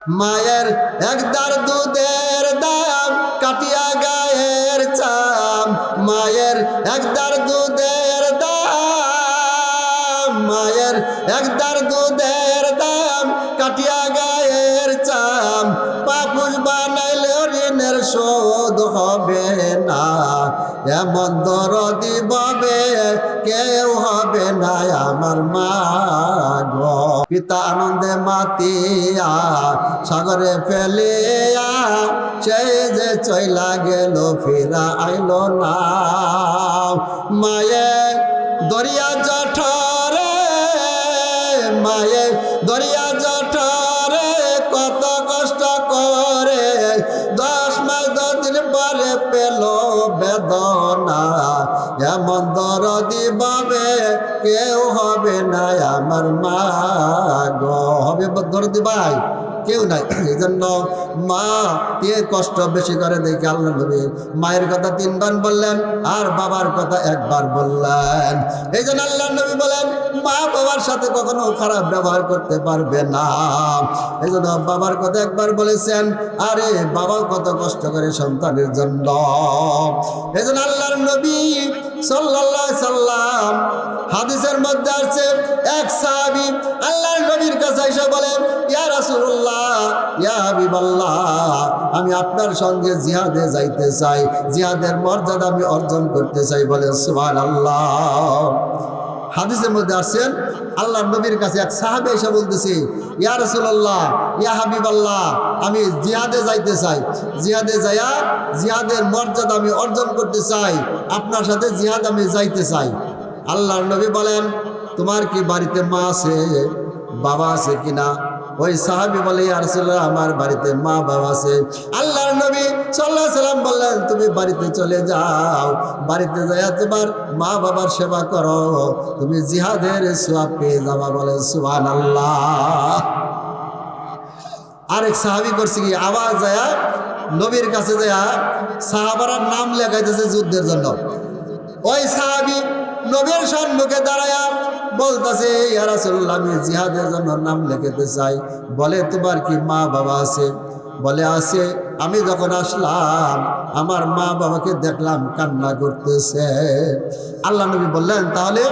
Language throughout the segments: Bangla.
মায়ের একদার দুধের দাম কাটিয়া গায়ের চাম, মায়ের একদার দুধের দাম, মায়ের একদার দুধের দাম কাটিয়া গায়ের চাম, পাপুষ বানাইলে ঋণের শোধ হবে না, এমন দরদি ববে কেউ হবে না আমার মা গো। পিতা আনন্দে মাতিয়া সাগরে ফেলিয়া সেই যে চইলা গেল ফিরা আইল না, মায়ে দরিয়া জঠরে, মায়ে দরিয়া জঠরে কত কষ্ট করে 10 মাস 10 দিন পরে পেল বেদনা, এমন দরদি বাবে কেউ হবে না আমার মা গো। হবে দরদি ভাই কেউ নাই, এই জন্য মা কে কষ্ট বেশি করে দেখে আল্লাহ নবী মায়ের কথা 3 বার বললেন আর বাবার কথা 1 বার বললেন। এই জন্য আল্লাহ নবী বলেন মা বাবার সাথে কখনো খারাপ ব্যবহার করতে পারবে না। এই জন্য বাবার কথা 1 বার বলেছেন, আরে বাবাও কত কষ্ট করে সন্তানের জন্য। এই জন্য আল্লাহর নবী সাল্লাল্লাহু আলাইহি সাল্লাম হাদিসের মধ্যে আছে, এক সাহাবী আল্লাহর নবীর কাছে এসে বলেন, ইয়া রাসূলুল্লাহ, ইয়া হাবিবাল্লাহ, আমি আপনার সঙ্গে জিহাদে যাইতে চাই, জিহাদের মর্যাদা আমি অর্জন করতে চাই। বলেন সুবহানাল্লাহ। হাদিসের মধ্যে আছেন আল্লাহর নবীর কাছে এক সাহাবী এসে বলতেছে, ইয়া রাসূলুল্লাহ, ইয়া হাবিবাল্লাহ, আমি জিহাদে যাইতে চাই, জিহাদে যাইয়া জিহাদের মর্যাদা আমি অর্জন করতে চাই, আপনার সাথে জিহাদ আমি যাইতে চাই। আল্লাহর নবী বলেন, তোমার কি বাড়িতে মা আছে, বাবা আছে কিনা? ওই সাহাবী বলে, ইয়া রাসূলুল্লাহ, আমার বাড়িতে মা বাবা আছে। আল্লাহর নবী সাল্লাল্লাহু আলাইহি সাল্লাম বললেন, তুমি বাড়িতে চলে যাও, বাড়িতে যাইয়া তোমার মা বাবার সেবা করো, তুমি জিহাদের সওয়াব পেয়ে যাবা। বলে সুবহানাল্লাহ। আরেক সাহাবী করছে কি, আবার যায়া নবীর কাছে যায়া সাহাবারা নাম লেখাইতেছে যুদ্ধের জন্য। ওই সাহাবী নবীর সম্মুখে দাঁড়ায়া বলতেছে, ইয়া রাসূলুল্লাহ, আমি জিহাদের জন্য নাম লিখতে চাই। বলে, তোমার কি মা বাবা আছে? বলে, আছে। আমি যখন আসলাম আমার মা বাবাকে দেখলাম কান্না করতেছে। আল্লাহ নবী বললেন, তাহলে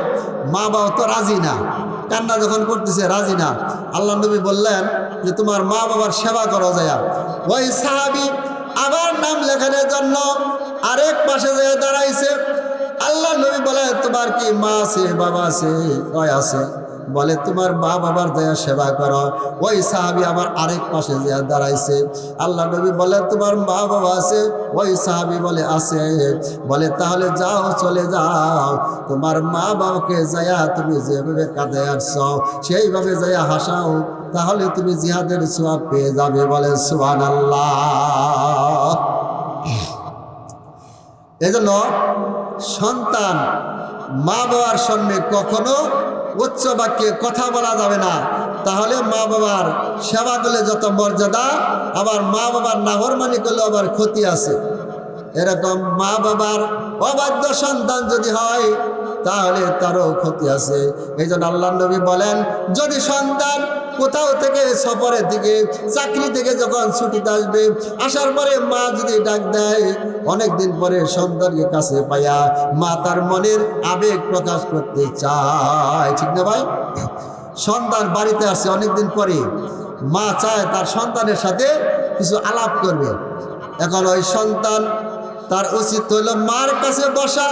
মা বাবা তো রাজি না, কান্না যখন করতেছে রাজি না। আল্লাহ নবী বললেন যে তোমার মা বাবার সেবা করা যায়। ওই সাহাবী আবার নাম লেখানোর জন্য আরেক পাশে যেয়ে দাঁড়াইছে। আল্লাহ নবী বলে, তোমার কি মা আছে বাবা আছে? কয় আছে। বলে, তোমার মা বাবার দয়া সেবা করো। ওই সাহাবী আবার আরেক পাশে যেয়ে দাঁড়াইছে। আল্লাহ নবী বলে, তোমার মা বাবা আছে? ওই সাহাবী বলে, আছে। বলে, তাহলে যাও, চলে যাও, তোমার মা বাবাকে যায়া তুমি যেভাবে কাঁদে আসছো সেইভাবে যায়া হাসাও, তাহলে তুমি জিহাদের সওয়াব পেয়ে যাবে। বলে সুবহানাল্লাহ। এজন্য সন্তান মা বাবার সামনে কখনো উচ্চ বাক্যে কথা বলা যাবে না, তাহলে মা বাবার সেবা করলে যত মর্যাদা, আবার মা বাবার নাফরমানি করলে আবার ক্ষতি আছে। এরকম মা বাবার অবাধ্য সন্তান যদি হয় তাহলে তারও ক্ষতি আছে। এই জন্য আল্লাহ নবী বলেন, যদি সন্তান কোথাও থেকে সফরে থেকে চাকরি থেকে যখন ছুটিতে আসবে, আসার পরে মা যদি ডাক দেয়, অনেকদিন পরে সন্তানকে কাছে পাইয়া মা তার মনের আবেগ প্রকাশ করতে চায়, ঠিক না ভাই? সন্তান বাড়িতে আসে অনেকদিন পরে, মা চায় তার সন্তানের সাথে কিছু আলাপ করবে। এখন ওই সন্তান তার উচিত হলো মার কাছে বসা,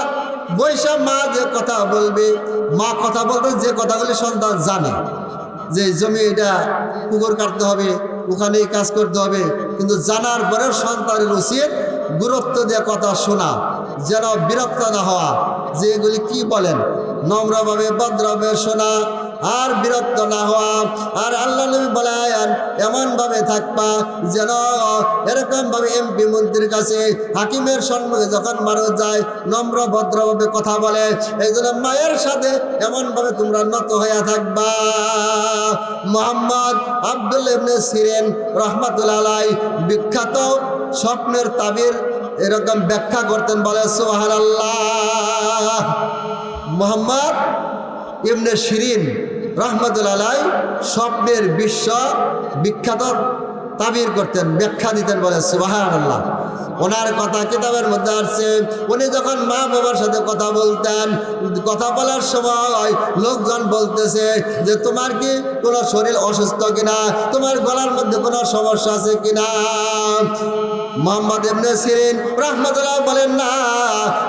বৈশা মা যে কথা বলবে, মা কথা বলতে যে কথাগুলি সন্তান জানে, যে জমি এটা পুকুর কাটতে হবে, ওখানেই কাজ করতে হবে, কিন্তু জানার পরেও সন্তানের উচিত গুরুত্ব দিয়ে কথা শোনা, যেন বিরক্ত না হওয়া, যে এগুলি কি বলেন নম্রভাবে ভদ্রভাবে শোনা আর বিরক্ত না হওয়া। আর আল্লাহ নবী বলেন, এমনভাবে থাকবা যেন এরকমভাবে এমপি মন্ত্রীর কাছে হাকিমের সম্মুখে যখন মানুষ যায় নম্র ভদ্রভাবে কথা বলে, এই জন্য মায়ের সাথে এমনভাবে তোমরা নত হইয়া থাকবা। মুহাম্মদ আব্দুল্লাহ ইবনে সিরিন রাহমাতুল্লাহ আলাইহি বিখ্যাত স্বপ্নের তাবির এরকম ব্যাখ্যা করতেন। বলে সুবহানাল্লাহ। মুহাম্মদ ইবনে সিরিন রাহমাতুল্লাহ আলাইহি স্বপ্নের বিশ্ব বিখ্যাত তাবির করতেন, ব্যাখ্যা দিতেন, বলে সুবহানাল্লাহ। ওনার কথা কিতাবের মধ্যে আসছে, উনি যখন মা বাবার সাথে কথা বলতেন, কথা বলার সময় লোকজন বলতেছে যে তোমার কি কোনো শরীর অসুস্থ কিনা, তোমার গলার মধ্যে কোনো সমস্যা আছে কিনা। মুহাম্মদ ইবনে সিরিন রাহমাতুল্লাহ বলেন, না,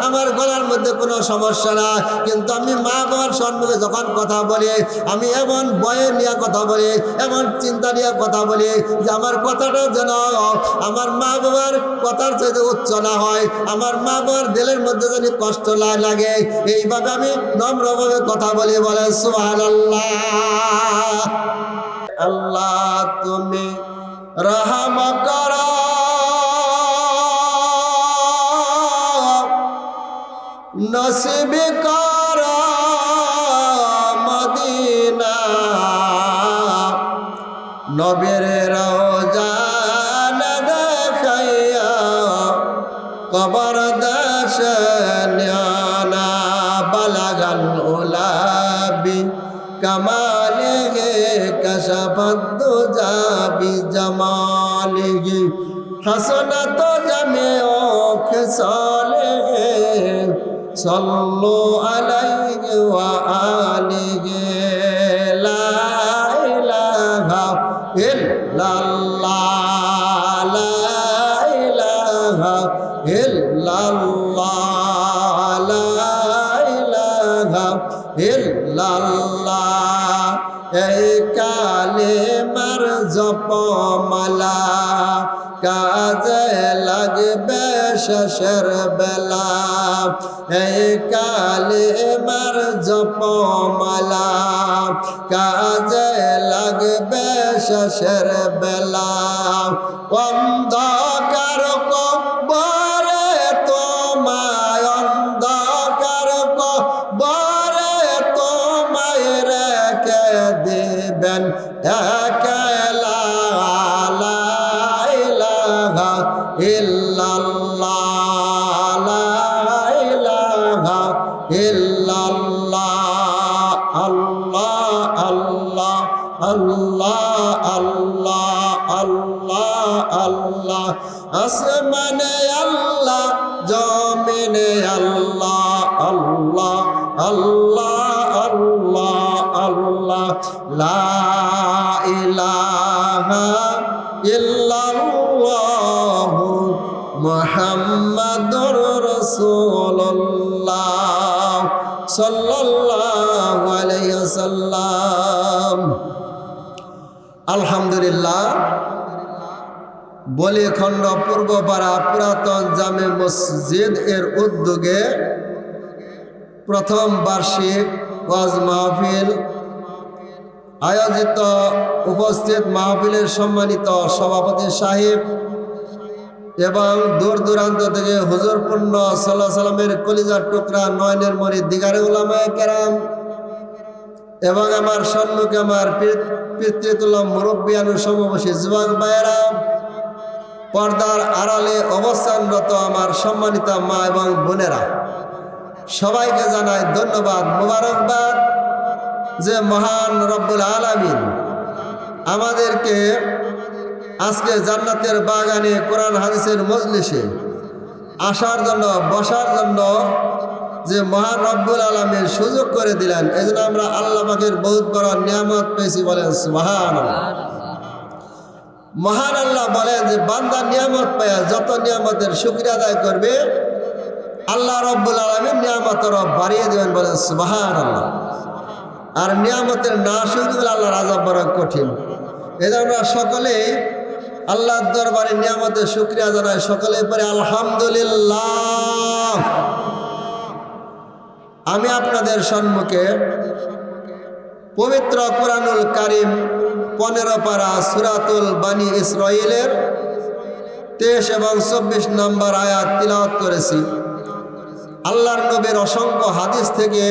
আমার গলার মধ্যে কোনো সমস্যা না, কিন্তু আমি মা বাবার সম্মুখে যখন কথা বলি, আমি এমন ভয়ে নিয়ে কথা বলি, এমন চিন্তা নিয়ে কথা বলি যে আমার কথাটা যেন আমার মা বাবার কথার চাইতে উচ্চ না হয়, আমার মা বাবার দিলের মধ্যে যেন কষ্ট না লাগে, এইভাবে আমি নম্রভাবে কথা বলি। বলে সুবহানাল্লাহ। আল্লাহ তুমি রহম করো, নসিব করো মদিনা, নবীর রওজা দেখাইয়া কবর দেশে নিয়ানা, বালাগাল উলাবি কামালিহি কাশাফাদ দুজা বিজামালিহি, হাসানাত জামিউ খিসালিহি, সাল্লু আলাইহি ওয়া আলিহি, লা ইলাহা ইল্লাল্লাহ, লা ইলাহা ইল্লাল্লাহ, লা ইলাহা ইল্লাল্লাহ। এই কালেমার জপমালা কাজে লাগবে শেষের বেলা, এই কালেমার জপমালা কাজে লাগবে শেষের বেলা। অন্ধকার কবরে তোমায়, অন্ধকার কবরে তোমায় রেখে দিবেন একলা, লা ইলাহা ইল্লাল্লাহ, লা ইলাহা ইল্লাল্লাহ। আল্লাহ আল্লাহ আল্লাহ আল্লাহ আল্লাহ আল্লাহ, আসমানে আল্লাহ, জমিনে আল্লাহ, আল্লাহ আল্লাহ আল্লাহ আল্লাহ, লা ইলাহা ইল্লাল্লাহু মুহাম্মাদুর রাসূলুল্লাহ সাল্লাল্লাহু আলাইহি ওয়াসাল্লাম। আলহামদুলিল্লাহ। বলিখণ্ড পূর্বপাড়া পুরাতন জামে মসজিদ এর উদ্যোগে প্রথম বার্ষিক ওয়াজ মাহফিল আয়োজিত, উপস্থিত মাহফিলের সম্মানিত সভাপতি সাহেব এবং দূর দূরান্ত থেকে হুজুরপূর্ণ সাল্লাল্লাহু আলাইহি সাল্লামের কলিজার টুকরা নয়নের মনি দিগারে উলামায়ে কেরাম এবং আমার সম্মুখে আমার পিতৃতুল্য মুরব্বিয়ান সমবয়সী যুবক ভাইয়েরা, পর্দার আড়ালে অবস্থানরত আমার সম্মানিত মা এবং বোনেরা, সবাইকে জানাই ধন্যবাদ, মোবারকবাদ যে মহান রব্বুল আলামিন আমাদেরকে আজকে জান্নাতের বাগানে কোরআন হাদিসের মজলিসে আসার জন্য, বসার জন্য যে মহান রব্বুল আলামিন সুযোগ করে দিলেন, এই জন্য আমরা আল্লাহ পাকের বহুত বড় নিয়ামত পেয়েছি। বলেন সুবহানাল্লাহ। মহান আল্লাহ বলেন যে বান্দা নিয়ামত পায়া যত নিয়ামতের শুকরিয়া আদায় করবে, আল্লাহ রব্বুল আলামিন নিয়ামতের বাড়িয়ে দেবেন। বলেন সুবহানাল্লাহ। আর নিয়ামতের না শুকরিয়া আল্লাহর আযাব বড় কঠিন। এই জন্য আমরা সকলেই আল্লাহর দরবারে নিয়ামতের শুকরিয়া জানাই, সকলেই পরে আলহামদুলিল্লাহ। আমি আপনাদের সম্মুখে পবিত্র কোরআনুল কারীম 15 পারা সূরাতুল বানী ইসরাঈলের 23 এবং 24 নম্বর আয়াত তিলাওয়াত করেছি। আল্লাহর নবীর অসংখ্য হাদিস থেকে,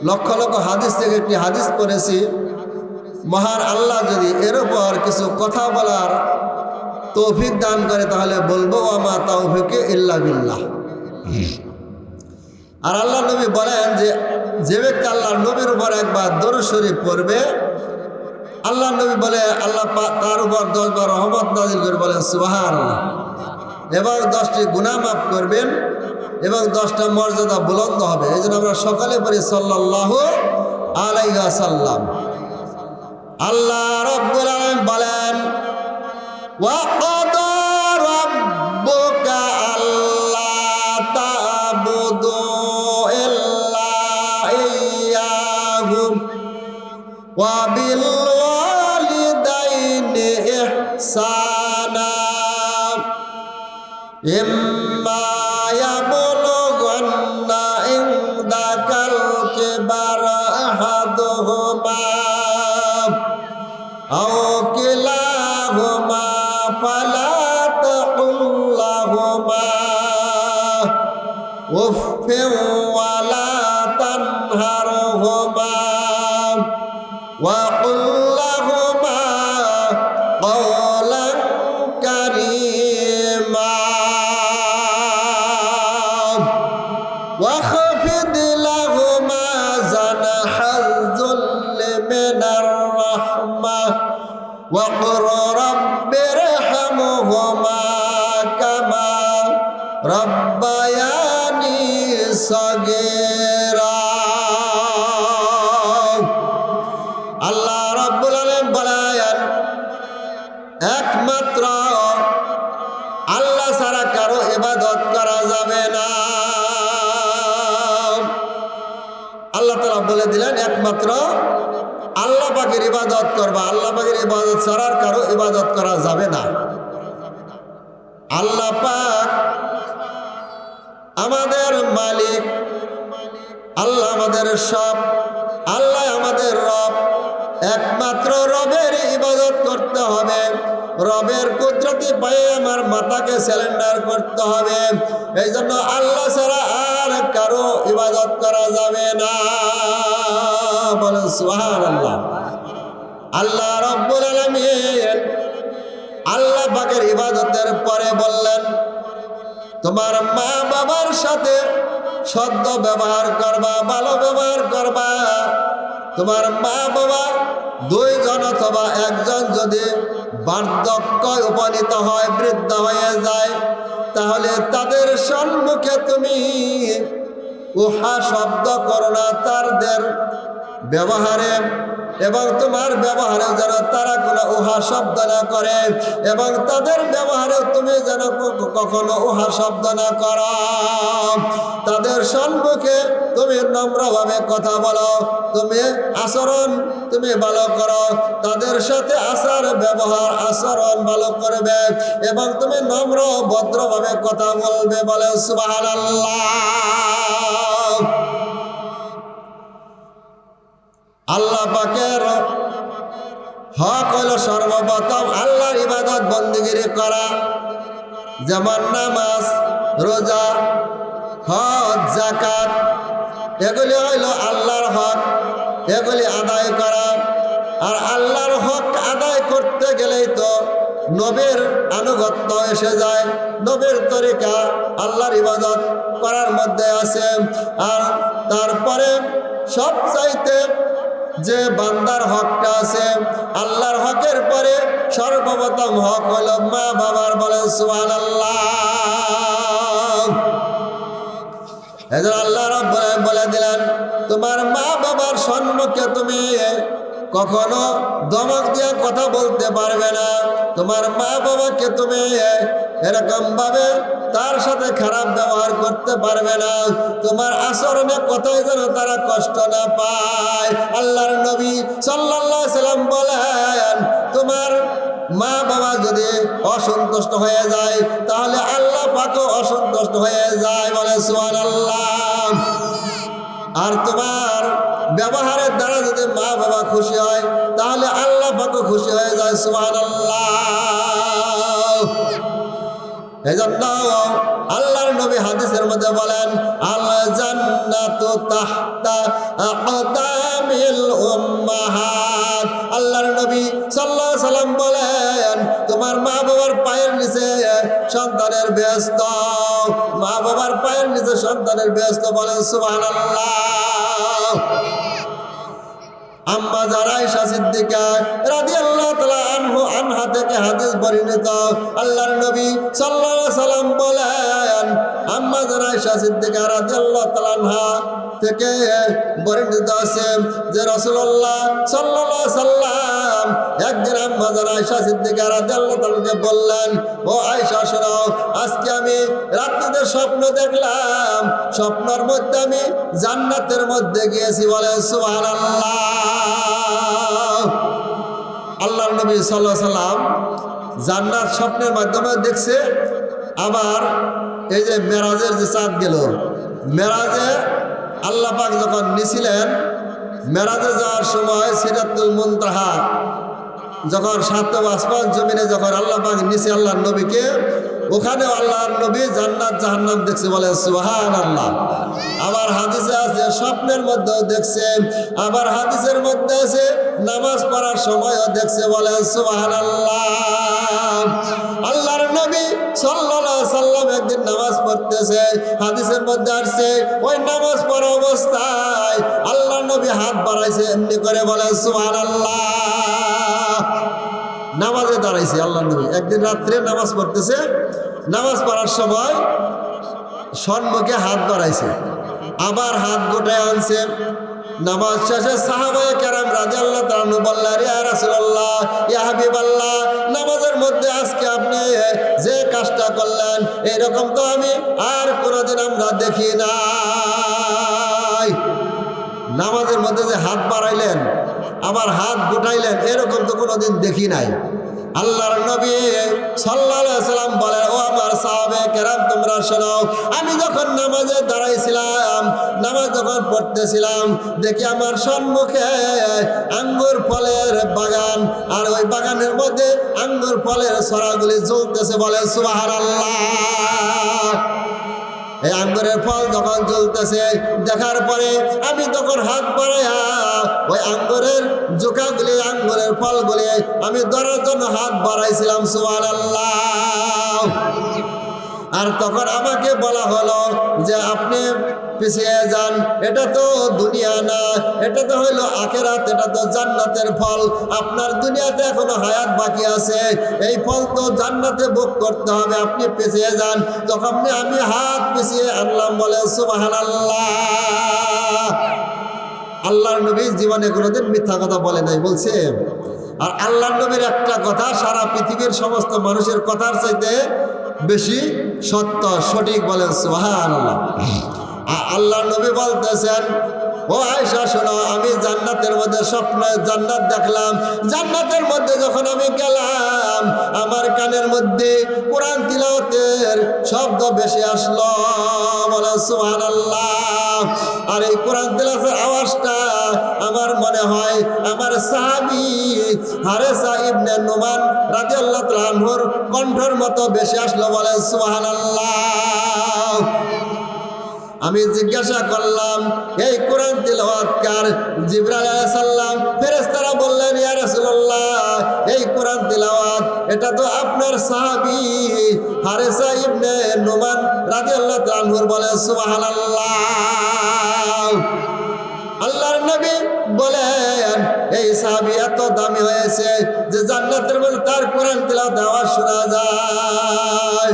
লক্ষ লক্ষ হাদিস থেকে একটি হাদিস পড়েছি। মহান আল্লাহ যদি এর উপর কিছু কথা বলার তৌফিক দান করে তাহলে বলবো ওয়া তাওফিকে ইল্লা বিল্লাহ। আর আল্লাহ নবী বলেন যে ব্যক্তি আল্লাহর নবীর উপর একবার দরুদ শরীফ পড়বে, আল্লাহ নবী বলে আল্লাহ তার উপর 10 বার রহমত নাযিল করে বলেন সুবহানাল্লাহ, এবং 10টি গুনাহ মাফ করবেন এবং 10টা মর্যাদা বুলন্দ হবে। এই জন্য আমরা সকালে পড়ি সাল্লাল্লাহু আলাইহি ওয়াসাল্লাম। আল্লাহ রাব্বুল আলামিন বলেন ওয়া ক্বাদা রাব্বুকা আল্লা তা'বুদু ইল্লা ইয়্যাহু ওয়া বিল ওয়ালিদাইনি ইহসানা ইম্মা ইয়াবলুগান্না ইনদাকাল কিবারা আহাদুহুমা আও কিলাহুমা ফালা তাকুল লাহুমা উফফিন ওয়া লা তানহারহুমা ওয়া কুল লাহুমা قولا كريما واخفض لهما جناح الذل من الرحمة وقل رب ارحمهما كما ربياني صغيرا আল্লাহ রাব্বুল আলামিন বলেন একমাত্র আল্লাহ ছাড়া কারো ইবাদত করা যাবে না। আল্লাহ তাআলা বলে দিলেন একমাত্র আল্লাহ পাকের ইবাদত করবা, আল্লাহ পাকের ইবাদত ছাড়া কারো ইবাদত করা যাবে না। আল্লাহ পাক আমাদের মালিক, আল্লাহ আমাদের সব, আল্লাহ আমাদের রব। একমাত্র রবের ইবাদত করতে হবে, রবের কুদরতি পায়ে আমার মাথাকে সিলিন্ডার করতে হবে। এই জন্য আল্লাহ ছাড়া আর কারো ইবাদত করা যাবে না। বলেন সুবহানাল্লাহ। আল্লাহ রাব্বুল আলামিন আল্লাহ পাকের ইবাদতের পরে বললেন তোমার মা বাবার সাথে সদ্য ব্যবহার করবা, ভালো ব্যবহার করবা। তোমার মা বাবা 2 জন অথবা 1 জন যদি বার্ধক্যে উপনীত হয়, বৃদ্ধ হয়ে যায়, তাহলে তাদের সম্মুখে তুমি উহা শব্দ করো না তাদের ব্যবহারে, এবং তোমার ব্যবহারে যেন তারা কোনো উহা শব্দ না করে, এবং তাদের ব্যবহারে তুমি যেন কখনো উহা শব্দ না করো। তাদের সম্মুখে তুমি নম্রভাবে কথা বলো, তুমি আচরণ তুমি ভালো করো, তাদের সাথে ব্যবহার আচরণ ভালো করবে, এবং তুমি নম্র ভদ্রভাবে কথা বলবে। বলে সুবহানাল্লাহ। আল্লাহ পাকের হক হলো সর্বপ্রথম আল্লাহর ইবাদত বন্দেগী করা, যেমন নামাজ, রোজা, হজ, যাকাত, এগুলি হইল আল্লাহর হক, এগুলি আদায় করা। আর আল্লাহর হক আদায় করতে গেলেই তো নবীর আনুগত্য এসে যায়, নবীর তরিকা আল্লাহর ইবাদত করার মধ্যে আছে। আর তারপরে সবচাইতে যে বান্দার হকটা আছে, আল্লাহর হকের পরে সর্বপ্রথম হক হলো মা বাবার। বলেন সুবহানাল্লাহ। এজন্য আল্লাহ রাব্বুল আলামিন বলে দিলেন তোমার মা বাবার সম্মুখে তুমি কখনো ধমক দিয়ে কথা বলতে পারবে না। তোমার মা বাবাকে তুমি এরকম ভাবে তার সাথে খারাপ ব্যবহার করতে পারবে না। তোমার আচরণে কোথায় যেন তারা কষ্ট না পায়। আল্লাহর নবী সাল্লাল্লাহু আলাইহি সাল্লাম বলেন তোমার মা বাবা যদি অসন্তুষ্ট হয়ে যায় তাহলে আল্লাহ পাকও অসন্তুষ্ট হয়ে যায়। বলে সুবহানাল্লাহ। আর তোমার ব্যবহারের দ্বারা যদি মা বাবা খুশি হয় তাহলে আল্লাহ পাকও খুশি হয়ে যায়। সুবহানাল্লাহ। এজন্য আল্লাহর নবী হাদিসের মধ্যে বলেন আল জান্নাতু তাহতা আকদামিল উম্মাহাত। আল্লাহর নবী সাল্লাল্লাহু আলাইহি সাল্লাম বলেন তোমার মা বাবার পায়ের নিচে সন্তানের বেহেশত, মা বাবার পায়ের নিচে সন্তানের বেহেশত। বলেন সুবহানাল্লাহ। আম্মা যান আয়েশা সিদ্দিকা রাদিয়াল্লাহু তাআলা আনহা থেকে হাদিস বর্ণিত, আল্লাহর নবী সাল্লাল্লাহু আলাইহি সাল্লাম বলেন, আম্মা যান আয়েশা সিদ্দিকা রাদিয়াল্লাহু তাআলা আনহা থেকে বর্ণিত আছে যে রাসূলুল্লাহ সাল্লাল্লাহু আলাইহি সাল্লাম একদিন আম্মা যান আয়েশা সিদ্দিকা রাদিয়াল্লাহু তাআলাকে বললেন, ও আয়েশা শোনো, আজকে আমি রাত্রিতে স্বপ্ন দেখলাম, স্বপ্নের মধ্যে আমি জান্নাতের মধ্যে গিয়েছি। বলে সুবহানাল্লাহ। আল্লাহর নবী সাল্লাল্লাহু আলাইহি সাল্লাম জান্নাত স্বপ্নের মাধ্যমে দেখছে। আবার এই যে মেরাজের যে চাঁদ গেল, মেরাজে আল্লাহ পাক যখন নিছিলেন, মেরাজে যাওয়ার সময় সিদরাতুল মুনতাহা যখন সাতম আসমান জমিনে যখন আল্লাহ পাক নিছে আল্লাহর নবীকে, ওখানে আল্লাহর নবী জান্নাত জাহান্নাম দেখছে। বলে সুবহানাল্লাহ। আবার হাদিসে আছে স্বপ্নের মধ্যেও দেখছে, আবার হাদিসের মধ্যে আছে নামাজ পড়ার সময়ও দেখছে। বলে সুবহানাল্লাহ। আল্লাহর নবী সাল্লাল্লাহু আলাইহি সাল্লাম একদিন নামাজ পড়তেছে, হাদিসের মধ্যে আসছে ওই নামাজ পড়া অবস্থায় আল্লাহর নবী হাত বাড়াইছে এমনি করে। বলে সুবহানাল্লাহ। নামাজে দাঁড়াইছে আল্লাহর নবী একদিন রাত্রে নামাজ পড়তেছে, নামাজ পড়ার সময় সম্মুখে হাত বাড়াইছে, আবার হাত গোটায় আনছে। নামাজ শেষে সাহাবায়ে কেরাম রাদিয়াল্লাহু তাআলা আনহু বললেন, ইয়া রাসূলুল্লাহ, ইয়া হাবিবাল্লাহ, নামাজের মধ্যে আজকে আপনি যে কাজটা করলেন এরকম তো আমি আর কোনোদিন আমরা দেখি নাই। নামাজের মধ্যে যে হাত বাড়াইলেন আবার হাত গোটাইলেন এরকম তো কোনোদিন দেখি নাই। আল্লাহর নবী সাল্লাল্লাহু আলাইহি সাল্লাম বলেন, ও আমার সাহাবায়ে কেরাম তোমরা শোনো, আমি যখন নামাজে দাঁড়াইছিলাম, নামাজ যখন পড়তেছিলাম, দেখি আমার সম্মুখে আঙ্গুর ফলের বাগান, আর ওই বাগানের মধ্যে আঙ্গুর ফলের ছড়াগুলি জ্বলতেছে। বলে সুবহানাল্লাহ। এই আঙ্গুরের ফল যখন জ্বলতেছে দেখার পরে আমি তখন হাত বাড়াইয়া ওই আঙ্গুরের জোকাগুলি, আঙ্গুরের ফলগুলি আমি ধরার জন্য হাত বাড়াইছিলাম। সুবহানাল্লাহ। আর তখন আমাকে বলা হলো যে আপনি পিছিয়ে যান, এটা তো দুনিয়া না, এটা তো হইলো আখিরাত, এটা তো জান্নাতের ফল, আপনার দুনিয়াতে এখনো হায়াত বাকি আছে, এই ফল তো জান্নাতে ভোগ করতে হবে, আপনি পিছিয়ে যান। তখন আমি হাত পিছিয়ে আনলাম। বলে সুবহানাল্লাহ। আল্লাহর নবী জীবনে কোনোদিন মিথ্যা কথা বলে নাই, বলছে। আর আল্লাহর নবীর একটা কথা সারা পৃথিবীর সমস্ত মানুষের কথার চাইতে বেশি সত্য, সঠিক। বলেন সুবহানাল্লাহ। আল্লাহর নবী বলতেছেন, ও আয়েশা শোনো, আমি জান্নাতের মধ্যে স্বপ্নে জান্নাত দেখলাম, জান্নাতের মধ্যে যখন আমি গেলাম আমার কানের মধ্যে কোরআন তিলাওয়াতের শব্দ বেশি আসলো। বলে সুবহানাল্লাহ। আর এই কোরআন তিলাওয়াতের আওয়াজটা আমার মনে হয় আমার সাহাবী হারেসা ইবনে নুমান রাদিয়াল্লাহু তাআলা আনহুর কণ্ঠের মতো বেশি আসলো। বলে সুবহানাল্লাহ। আমি জিজ্ঞাসা করলাম, এই কোরআন তিলাওয়াতকার? জিবরাইল আলাইহিস সালাম ফেরেশতারা বললেন, ইয়া রাসূলুল্লাহ, এই কোরআন তিলাওয়াত এটা তো আপনার সাহাবী হারেসা ইবনে নুমান রাদিয়াল্লাহু তাআলা আনহুর। বলে সুবহানাল্লাহ। আল্লাহর নবী বলেন, এই সাহাবী এত দামি হয়েছে যে জান্নাতের মধ্যে তার কোরআন তিলাওয়াত আওয়াজ শোনা যায়।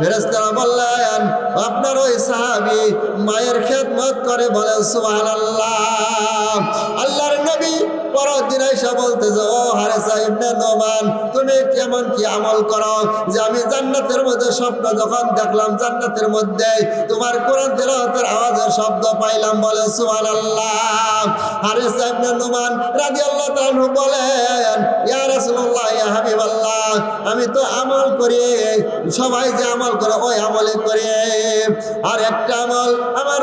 ফেরেশতারা বললেন, আপনার ওই সাহাবী মায়ের খেদমত করে। বলে সুবহানাল্লাহ। আল্লাহর নবী পরদিন এসে বলতেছে, ও হারেসা ইবনে নোমান, তুমি কেমন কি আমল করো যে আমি জান্নাতের মধ্যে স্বপ্ন যখন দেখলাম জান্নাতের মধ্যে তোমার কোরআন তিলাওয়াতের আওয়াজের শব্দ পাইলাম। বলে সুবহানাল্লাহ। হারেসা ইবনে নোমান রাদিয়াল্লাহু তাআলা আনহু বলেন, ইয়া রাসূলুল্লাহ, ইয়া হাবিবাল্লাহ, আমি তো আমল করি, সবাই যে আমল করে ওই আমলে করি। আর একটা আমল, আমার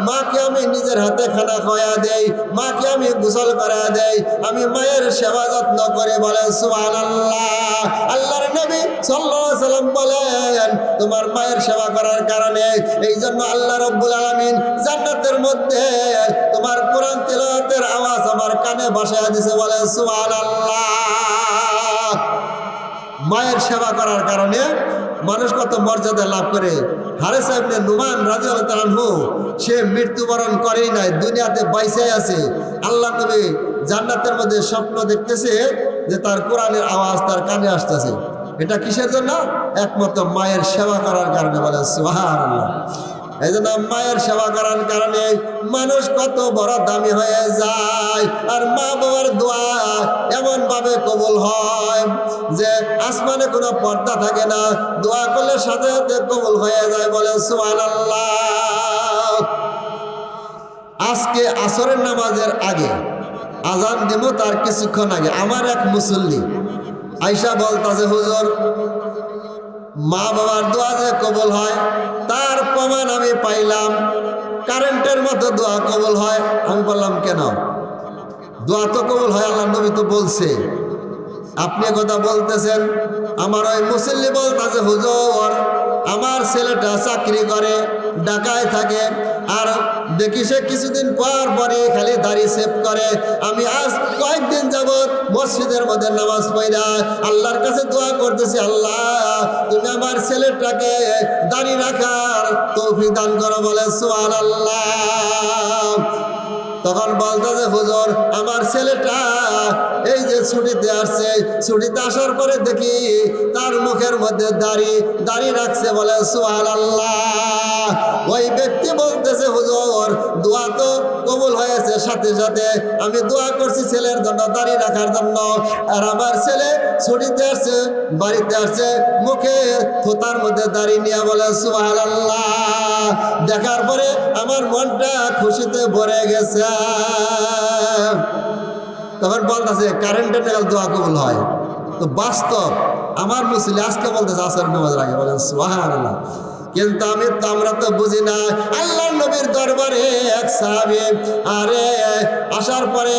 মাকে আমি নিজের হাতে খানা খাওয়া দেই, মাকে আমি গোসল করা দেই, আমি মায়ের সেবা যত্ন করে। বলে সুবহানাল্লাহ। আল্লাহর নবী সাল্লাল্লাহু আলাইহি সাল্লাম বলেন, তোমার মায়ের সেবা করার কারণে এই জন্য আল্লাহ রাব্বুল আলামিন জান্নাতের মধ্যে তোমার কোরআন তিলাওয়াতের আওয়াজ আমার কানে ভাসাইয়া দিয়েছে। বলে সুবহানাল্লাহ। মায়ের সেবা করার কারণে মানুষ কত মর্যাদা লাভ করে। হারেস ইবনে নুমান রাদিয়াল্লাহু তাআলা আনহু সে মৃত্যুবরণ করেই নাই, দুনিয়াতে বাইসে আছে। আল্লাহ নবী জান্নাতের মধ্যে স্বপ্ন দেখতেছে যে তার কোরআনের আওয়াজ তার কানে আসতেছে। এটা কিসের জন্য? একমাত্র মায়ের সেবা করার কারণে। বলে সুবহানাল্লাহ। এই জন্য মায়ের সেবা করার কারণে মানুষ কত বড় দামি হয়ে যায়। আর মা বাবার দোয়া এমন ভাবে কবুল হয় যে আসমানে কোনো পর্দা থাকে না, দোয়া করলে সাথে সাথে কবুল হয়ে যায়। বলে সুবহানাল্লাহ। আজকে আসরের নামাজের আগে আজান দিব, তার কিছুক্ষণ আগে আমার এক মুসল্লি আয়সা বলতাছে, হুজুর মা বাবার দোয়া যে কবুল হয় তার প্রমাণ আমি পাইলাম, কারেন্টের মতো দোয়া কবুল হয়। আমি বললাম কেন? দোয়া তো কবুল হয়, আল্লাহ নবী তো বলছে, আপনি কথা বলতেছেন। আমার ওই মুসল্লি বলতেছে, হুজুর আমার ছেলেটা চাকরি করে, ঢাকায় থাকে, আর দেখি সে কিছুদিন পর পরে খালি দাড়ি সেভ করে। আমি আজ কয়েকদিন যাবৎ মসজিদের মধ্যে নামাজ পড়া আল্লাহর কাছে দোয়া করতেছি, আল্লাহ তুমি আমার ছেলেটাকে দাড়ি রাখার তৌফিক দান করো। বলে সুবহানাল্লাহ। তখন বলতেছে, হুজুর আমার ছেলেটা এই যে ছুটিতে আসছে, ছুটিতে আসার পরে দেখি তার মুখের মধ্যে দাড়ি রাখছে। বলে সুবহানাল্লাহ। ওই ব্যক্তি বলতেছে, হুজুর দোয়া তো কবুল হয়েছে, সাথে সাথে আমি দোয়া করছি ছেলের জন্য দাড়ি রাখার জন্য, আর আমার ছেলে ছুটিতে আসছে, বাড়িতে আসছে, মুখে থোতার মধ্যে দাড়ি নিয়ে। বলে সুবহানাল্লাহ। দেখার পরে আমার মনটা খুশিতে ভরে গেছে। তখন বলতেছে কারেন্টের নাগাল দোয়া কবুল হয়। তো বাস্তব আমার মুসলিম আজকে বলতেছে আসর নামাজের আগে। বলেন সুবহানাল্লাহ। কিন্তু আমরা তো বুঝি না। আল্লাহর নবীর দরবারে এক সাহাবী আসার পরে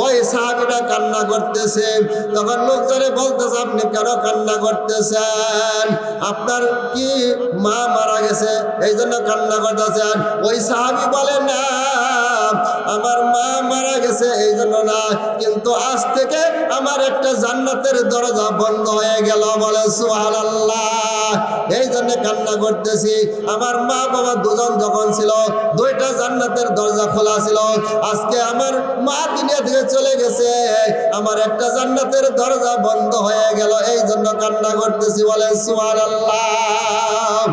ওই সাহাবীটা কান্না করতেছে। তখন লোকজনে বলতেছে, আপনি কেন কান্না করতেছেন? আপনার কি মা মারা গেছে এই জন্য কান্না করতেছেন? ওই সাহাবী বলে, না আমার মা মারা গেছে এই জন্য না, কিন্তু আজ থেকে আমার একটা জান্নাতের দরজা বন্ধ হয়ে গেল। বলে সুবহানাল্লাহ। এই জন্য কান্না করতেছি। আমার মা বাবা দুজন যখন ছিল, দুইটা জান্নাতের দরজা খোলা ছিল। আজকে আমার মা দুনিয়া থেকে চলে গেছে, আমার একটা জান্নাতের দরজা বন্ধ হয়ে গেল, এই জন্য কান্না করতেছি। বলে সুবহানাল্লাহ।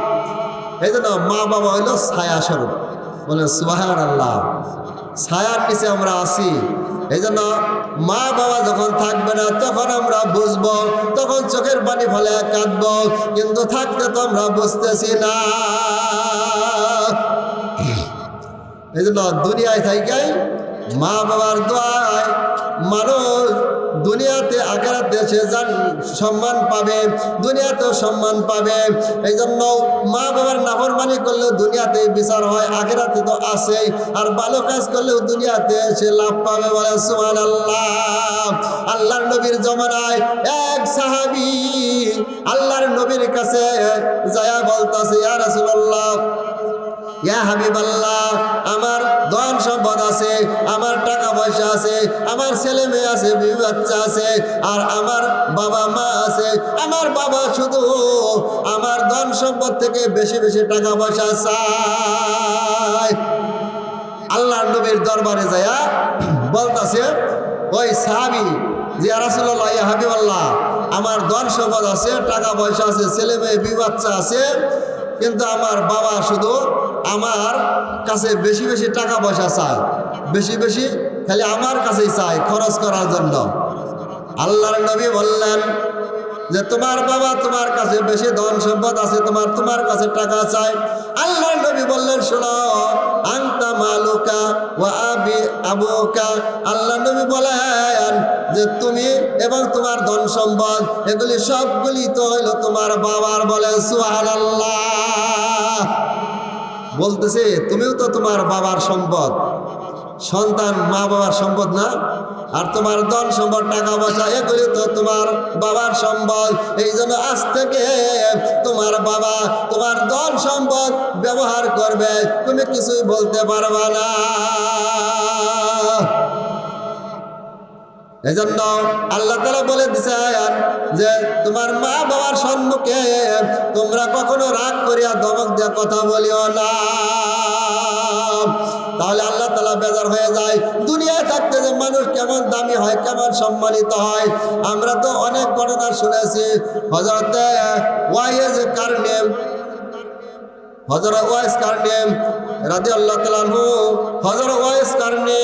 এই জন্য মা বাবা হইল ছায়া স্বরূপ। বলে সুবহানাল্লাহ। ছায়ার নিচে আমরা আছি। এই জন্য মা বাবা যখন থাকবে না তখন আমরা বুঝবো, তখন চোখের পানি ফেলে কাঁদবো, কিন্তু থাকতে তো আমরা বুঝতেছি না। এই জন্য দুনিয়ায় থাকাই মা বাবার দোয়ায় মানুষ দুনিয়াতে আখিরাতে সে সম্মান পাবে, দুনিয়াতেও সম্মান পাবে। এই জন্য মা বাবার নাফরমানি করলেও দুনিয়াতে বিচার হয়, আখিরাতে তো আছেই। আর ভালো কাজ করলেও দুনিয়াতে সে লাভ পাবে। বলে সুবহানাল্লাহ। আল্লাহর নবীর জমানায় এক সাহাবী আল্লাহর নবীর কাছে যায়া বলতাছে, ইয়া রাসূলুল্লাহ, ইয়া হাবিবাল্লাহ, আমার ধন সম্পদ আছে, আমার টাকা পয়সা আছে, আমার ছেলে মেয়ে আছে, বিবি বাচ্চা আছে, আর আমার বাবা মা আছে। আমার বাবা শুধু আমার ধন সম্পদ থেকে বেশি বেশি টাকা পয়সা চায়। আল্লাহর নবীর দরবারে যায়া বলতাছে ওই সাহাবী, যে ইয়া রাসূলুল্লাহ, ইয়া হাবিবাল্লাহ, আমার ধন সম্পদ আছে, টাকা পয়সা আছে, ছেলে মেয়ে বিবি বাচ্চা আছে, কিন্তু আমার বাবা শুধু আমার কাছে বেশি বেশি টাকা পয়সা চায়, বেশি বেশি খালি আমার কাছেই চায় খরচ করার জন্য। আল্লাহর নবী বললেন যে তোমার বাবা তোমার কাছে বেশি ধন সম্পদ আছে, তোমার কাছে টাকা চায়। আল্লাহর নবী বললেন, শোনো, আনতা মালুকা ওয়া আবি আবুকা। আল্লাহর নবী বলেন যে তুমি এবং তোমার ধন সম্পদ এগুলি সবগুলি তো হইল তোমার বাবার। বলে সুবহানাল্লাহ। বলতেছে তুমিও তো তোমার বাবার সম্পদ, সন্তান মা বাবার সম্পদ না? আর তোমার ধন সম্পদ টাকা পয়সা এগুলি তো তোমার বাবার সম্পদ। এই জন্য আজ থেকে তোমার বাবা তোমার ধন সম্পদ ব্যবহার করবে, তুমি কিছুই বলতে পারবা না। এজন্য আল্লাহ তাআলা বলে দিয়েছেন যে তোমার মা বাবার সম্মুখে তোমরা কখনো রাগ করিয়া ধমক দিয়ে কথা বলিও না, তাহলে আল্লাহ তাআলা বেজার হয়ে যায়। দুনিয়ায় থাকতে যে মানুষ কেমন দামি হয়, কেমন সম্মানিত হয়, আমরা তো অনেক ঘটনা শুনেছি। হযরত ওয়াইস কারনী রাদিয়াল্লাহু তাআলা আনহু, হযরত ওয়াইস কারনী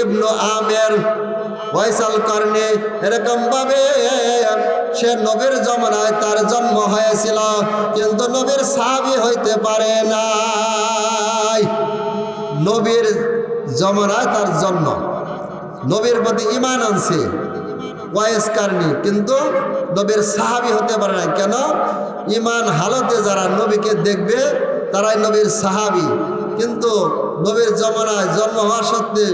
ইবনে আমের ওয়াইসাল কারনী, এরকম ভাবে সে নবীর জমানায় তার জন্ম হয়েছিল, কিন্তু নবীর সাহাবী হইতে পারে নাই। নবীর জমানায় তার জন্ম, নবীর প্রতি ঈমান আনছে ওয়াইস কারনী, কিন্তু নবীর সাহাবী হতে পারে না। কেন? ঈমান হালতে যারা নবীকে দেখবে তারাই নবীর সাহাবী, কিন্তু নবীর জমানায় জন্ম হওয়া সত্ত্বে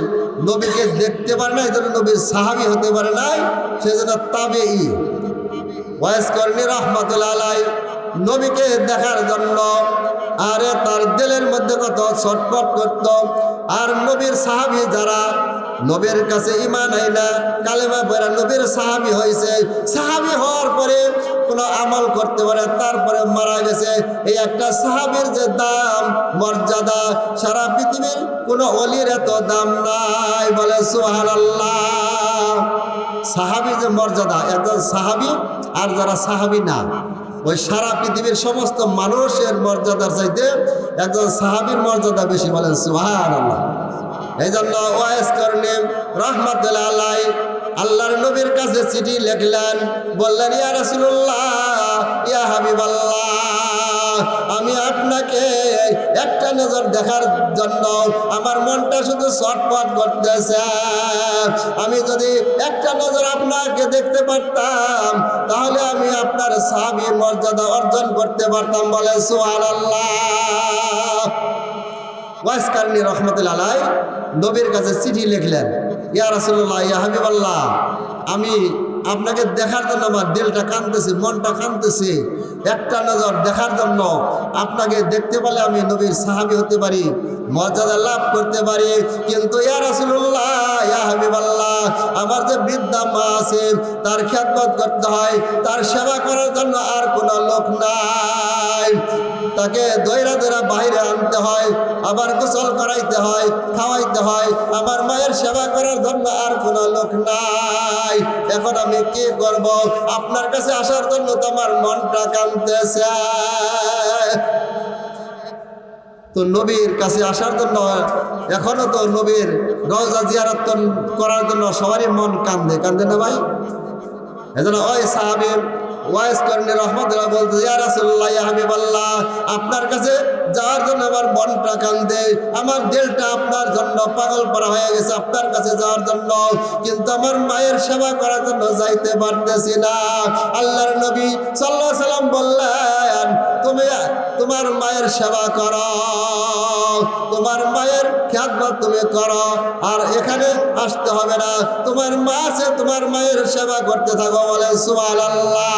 নবীকে দেখতে পারে না, এই জন্য নবীর সাহাবী হতে পারে নাই, সেজন্য তাবেঈ। ওয়াইস কারনী রাহমাতুল্লাহ আলাইহি নবীকে দেখার জন্য আরে তার দিলের মধ্যে কত ছটফট করত। আর নবীর সাহাবী যারা নবীর কাছে ঈমান আইনা কালেমা পড়া নবীর সাহাবী হয়েছে, সাহাবী হওয়ার পরে কোনো আমল করতে পারে, তারপরে মারা গেছে, এই একটা সাহাবীর যে দাম মর্যাদা সারা পৃথিবীর কোনো ওলির এত দাম নাই। বলে সুবহানাল্লাহ। সাহাবী যে মর্যাদা, একজন সাহাবী আর যারা সাহাবী না, ওই সারা পৃথিবীর সমস্ত মানুষের মর্যাদার চাইতে একজন সাহাবীর মর্যাদা বেশি। বলেন সুবহানাল্লাহ। এই জন্য ওয়াইস কারনী রাহমাতুল্লাহ আলাইহি আল্লাহর নবীর কাছে চিঠি লিখলেন, বললেন ইয়া রাসূলুল্লাহ, ইয়া হাবিবাল্লাহ, আমি আপনাকে একটা নজর দেখার জন্য আমার মনটা শুধু ছটফট করতেছে। আমি যদি একটা নজর আপনাকে দেখতে পারতাম তাহলে আমি আপনার সাহাবীর মর্যাদা অর্জন করতে পারতাম। বলে সুবহানাল্লাহ। ওয়াইস কারনী রাহমাতুল্লাহ আলাইহি নবীর কাছে চিঠি লিখলেন, ইয়া রাসূলুল্লাহ, ইয়া হাবিবাল্লাহ, আমি আপনাকে দেখার জন্য আমার দিলটা কাঁদতেছে, মনটা কাঁদতেছে, একটা নজর দেখার জন্য আপনাকে দেখতে পারলে আমি নবীর সাহাবী হতে পারি, মর্যাদা লাভ করতে পারি। কিন্তু ইয়া রাসূলুল্লাহ, ইয়া হাবিবাল্লাহ, আমার যে বৃদ্ধা মা আছে তার খেদমত করতে হয়, তার সেবা করার জন্য আর কোনো লোক নাই, তাকে দইরা দইরা বাইরে আনতে হয়, আবার গোসল করাইতে হয়, খাওয়াইতে হয়, আমার মায়ের সেবা করার জন্য আর কোনো লোক নাই। এখন আমি কি করব? আপনার কাছে আসার জন্য তো আমার মনটা কাঁদতেছে। তো নবীর কাছে আসার জন্য এখনো তো নবীর রওজা জিয়ারত করার জন্য সবারই মন কান্দে, কান্দে না ভাই? এজন্য ওই সাহাবী ওয়াইস কারনী রাহমাতুল্লাহ বলতে, ইয়া রাসূলুল্লাহ, ইয়া হাবিবাল্লাহ, আপনার কাছে যাওয়ার জন্য আমার মনটা কান্দে, আমার দিলটা আপনার জন্য পাগল করা হয়ে গেছে আপনার কাছে যাওয়ার জন্য, কিন্তু আমার মায়ের সেবা করার জন্য যাইতে পারতেছি না। আল্লাহর নবী সাল্লাল্লাহু আলাইহি সাল্লাম বললেন, তুমি তোমার মায়ের সেবা করো, তোমার মায়ের খেদমত তুমি করো, আর এখানে আসতে হবে না, তোমার মা আছে, তোমার মায়ের সেবা করতে থাকো। বলে সুবহানাল্লাহ।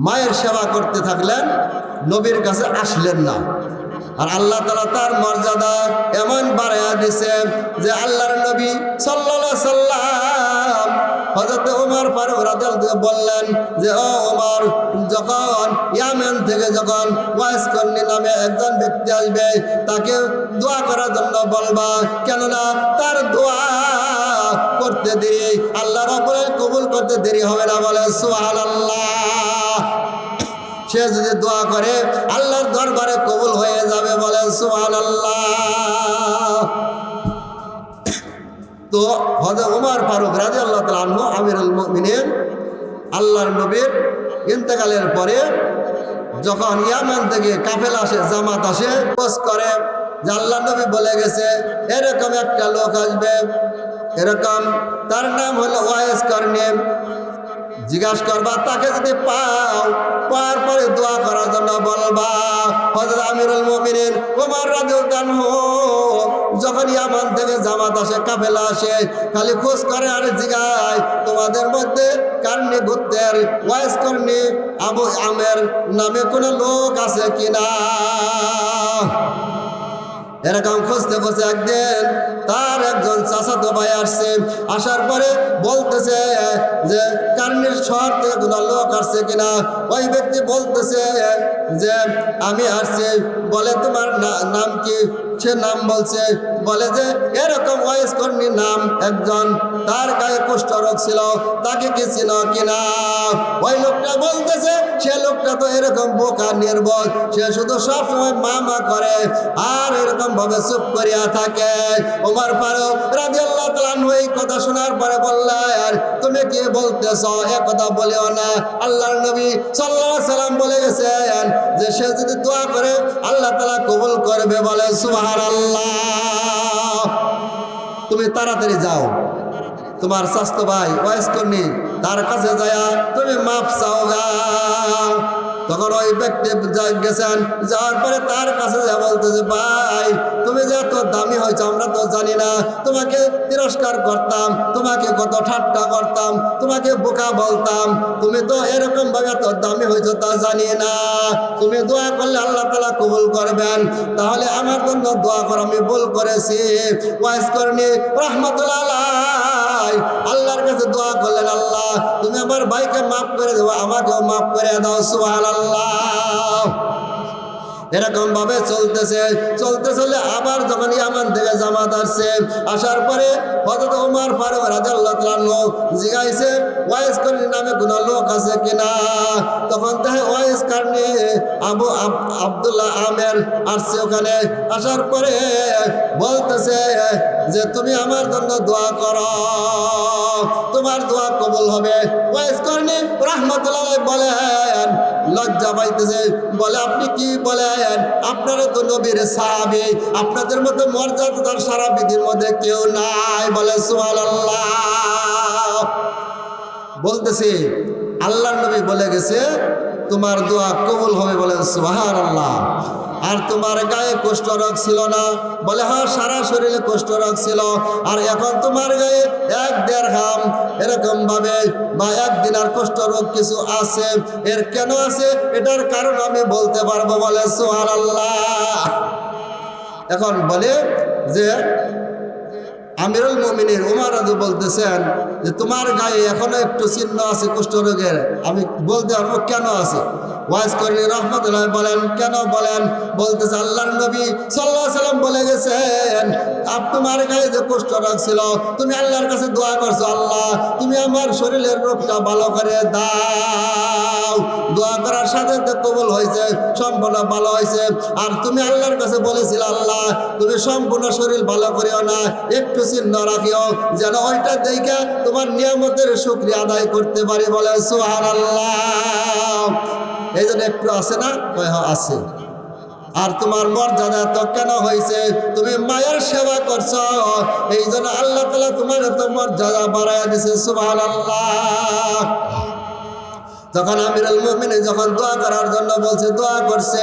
মায়ের সেবা করতে থাকলেন, নবীর কাছে আসলেন না। আর আল্লাহ তাআলা তার মর্যাদা এমন বাড়াইয়া দিছে যে আল্লাহর নবী সাল্লাল্লাহু আলাইহি সাল্লাম হযরত ওমর ফারুক রাদিয়াল্লাহু বললেন যে, ও ওমর, যখন ইয়ামেন থেকে যখন ওয়াইস কারনী নামে একজন ব্যক্তি আসবে তাকে দোয়া করার জন্য বলবা, কেননা তার দোয়া করতে দেরি আল্লাহ রাব্বুল আলামিন কবুল করতে দেরি হবে না। বলে সুবহানাল্লাহ। সে যদি দোয়া করে আল্লাহর দরবারে কবুল হয়ে যাবে। বলে সুবহানাল্লাহ। তো হযরত ওমর ফারুক রাদিয়াল্লাহু তাআলা আনহু আমিরুল মুমিনিন আল্লাহর নবীর ইন্তেকালের পরে যখন ইয়ামান থেকে কাফেলা আসে, জামাত আসে, খোঁজ করে যে আল্লাহর নবী বলে গেছে এরকম একটা লোক আসবে, এরকম তার নাম হলো ওয়াইস কারনী, জিজ্ঞাসা করবা, তাকে যদি পাওয়ার পরে দোয়া করার জন্য বলবা। হযরত আমিরুল মুমিনিন ওমর রাদিয়াল্লাহু আনহু যখন ইয়ামান থেকে জামাত আসে, কাফেলা আসে, খালি খোঁজ করে আর জিগায় তোমাদের মধ্যে কারনী গোত্রের ওয়াইস কারনী আবু আমের নামে কোনো লোক আছে কিনা? এরকম খুঁজতে খুঁজতে একদিন তার একজন চাচাতো ভাই আসছে, আসার পরে বলতেছে যে কার্নির শহর থেকে কোনো লোক আসছে কিনা। ওই ব্যক্তি বলতেছে যে আমি আসছি। বলে তোমার নাম কি? সে নাম বলছে, বলে যে এরকম ওয়াইস কর্মীর নাম একজন, তার গায়ে কুষ্ঠরোগ ছিল, তাকে কি চিনো কিনা? ওই লোকটা বলতেছে সে লোকটা তো এরকম বোকা নির্বোধ, সে শুধু সবসময় মা মা করে আর এরকম ভাবে চুপ করিয়া থাকে। ওমর ফারুক রাদিয়াল্লাহু তাআলা আনহু এই কথা শোনার পরে বললেন, তুমি কি বলতেছ? এ কথা বলিও না। আল্লাহর নবী সাল্লাল্লাহু আলাইহি সাল্লাম বলে গেছেন যে সে যদি দোয়া করে আল্লাহ তাআলা কবুল করবে। বলে সুবহানাল্লাহ। তুমি তাড়াতাড়ি যাও, তোমার স্বাস্থ্য ভাই ওয়াইস কর্মী তার কাছে যায়া তুমি মাপ চাও গা। তখন ওই ব্যক্তি গেছেন, যাওয়ার পরে তার কাছে যা বলতেছে, ভাই তুমি যে এত দামি হয়েছো আমরা তো জানি না, তোমাকে তিরস্কার করতাম, তোমাকে কত ঠাট্টা করতাম, তোমাকে বোকা বলতাম, তুমি তো এরকম ভাবে এত দামি হয়েছো তা জানি না। তুমি দোয়া করলে আল্লাহ তাআলা কবুল করবেন, তাহলে আমার জন্য দোয়া করো, আমি ভুল করেছি। ওয়াইস কর্মী রাহমাতুল্লাহ আলাইহি আল্লাহর কাছে দোয়া করলেন, আল্লাহ তুমি আমার ভাইকে মাফ করে দেবো, আমাকেও মাফ করে দাও। সুবহানাল্লাহ। এরকম ভাবে চলতেছে চলে আবার যখন ইয়ামান থেকে জামাত আসছে, আসার পরে হযরত ওমর ফারুক রাদিয়াল্লাহু তাআলা আনহু জিজ্ঞাসা ওয়াইস কর্মী নামে কোনো লোক আছে কিনা। তখন দেখে ওয়াইস কর্মী আবু আব্দুল্লাহ আমের আসছে। ওখানে আসার পরে বলতেছে যে তুমি আমার জন্য দোয়া করো, তোমার দোয়া কবুল হবে। ওয়াইস কর্মী রাহমাতুল্লাহ বলেন, লজ্জা পাইতেছে, বলে আপনি কি বলেন? আপনারা তো নবীর সাহাবী, আপনাদের মতো মর্যাদাদার সারা পৃথিবীর মধ্যে কেউ নাই। বলে সুবহানাল্লাহ। বলতেছে আল্লাহর নবী বলে গেছে তোমার দোয়া কবুল হবে। বলেন সুবহানাল্লাহ। আর তোমার গায়ে কুষ্ঠরোগ ছিল না? বলে হ্যাঁ, সারা শরীরে কুষ্ঠরোগ ছিল। আর এখন তোমার গায়ে 1 দিরহাম এরকম ভাবে বা 1 দিনার কুষ্ঠরোগ কিছু আছে। এর কেন আছে এটার কারণ আমি বলতে পারবো। বলে সুবহানাল্লাহ। এখন বলে যে আমিরুল মুমিনিন ওমর রাজি বলতেছেন যে তোমার গায়ে এখনো একটু চিহ্ন আছে কুষ্ঠরোগের, আমি বলতে পারবো কেন আছে। ওয়াইস কর্মী রাহমাতুল্লাহ বলেন, কেন বলেন? বলতেছে আল্লাহর নবী সাল্লাল্লাহু আলাইহি সাল্লাম বলে গেছেন তোমার গায়ে যে কুষ্ঠরোগ ছিল তুমি আল্লাহর কাছে দোয়া করছো, আল্লাহ তুমি আমার শরীরের রোগটা ভালো করে দাও। দোয়া করার সাথে সাথে কবুল হয়েছে, সম্পূর্ণ ভালো হয়েছে। আর তুমি আল্লাহর কাছে বলেছিলে আল্লাহ তুমি সম্পূর্ণ শরীর ভালো করিও না, একটু চিহ্ন রাখিও যেন ওইটা দেখে তোমার নিয়ামতের শুকরিয়া আদায় করতে পারি। বলে সুবহানাল্লাহ। এই জন্য একটু আছে না? আছে। আর তোমার মর্যাদা এত কেন হয়েছে? তুমি মায়ের সেবা করছো, এই জন্য আল্লাহ তাআলা তোমার এত মর্যাদা বাড়াইয়া দিয়েছে। সুবহানাল্লাহ। যখন আমিরুল মুমিনিন যখন দোয়া করার জন্য বলছে, দোয়া করছে,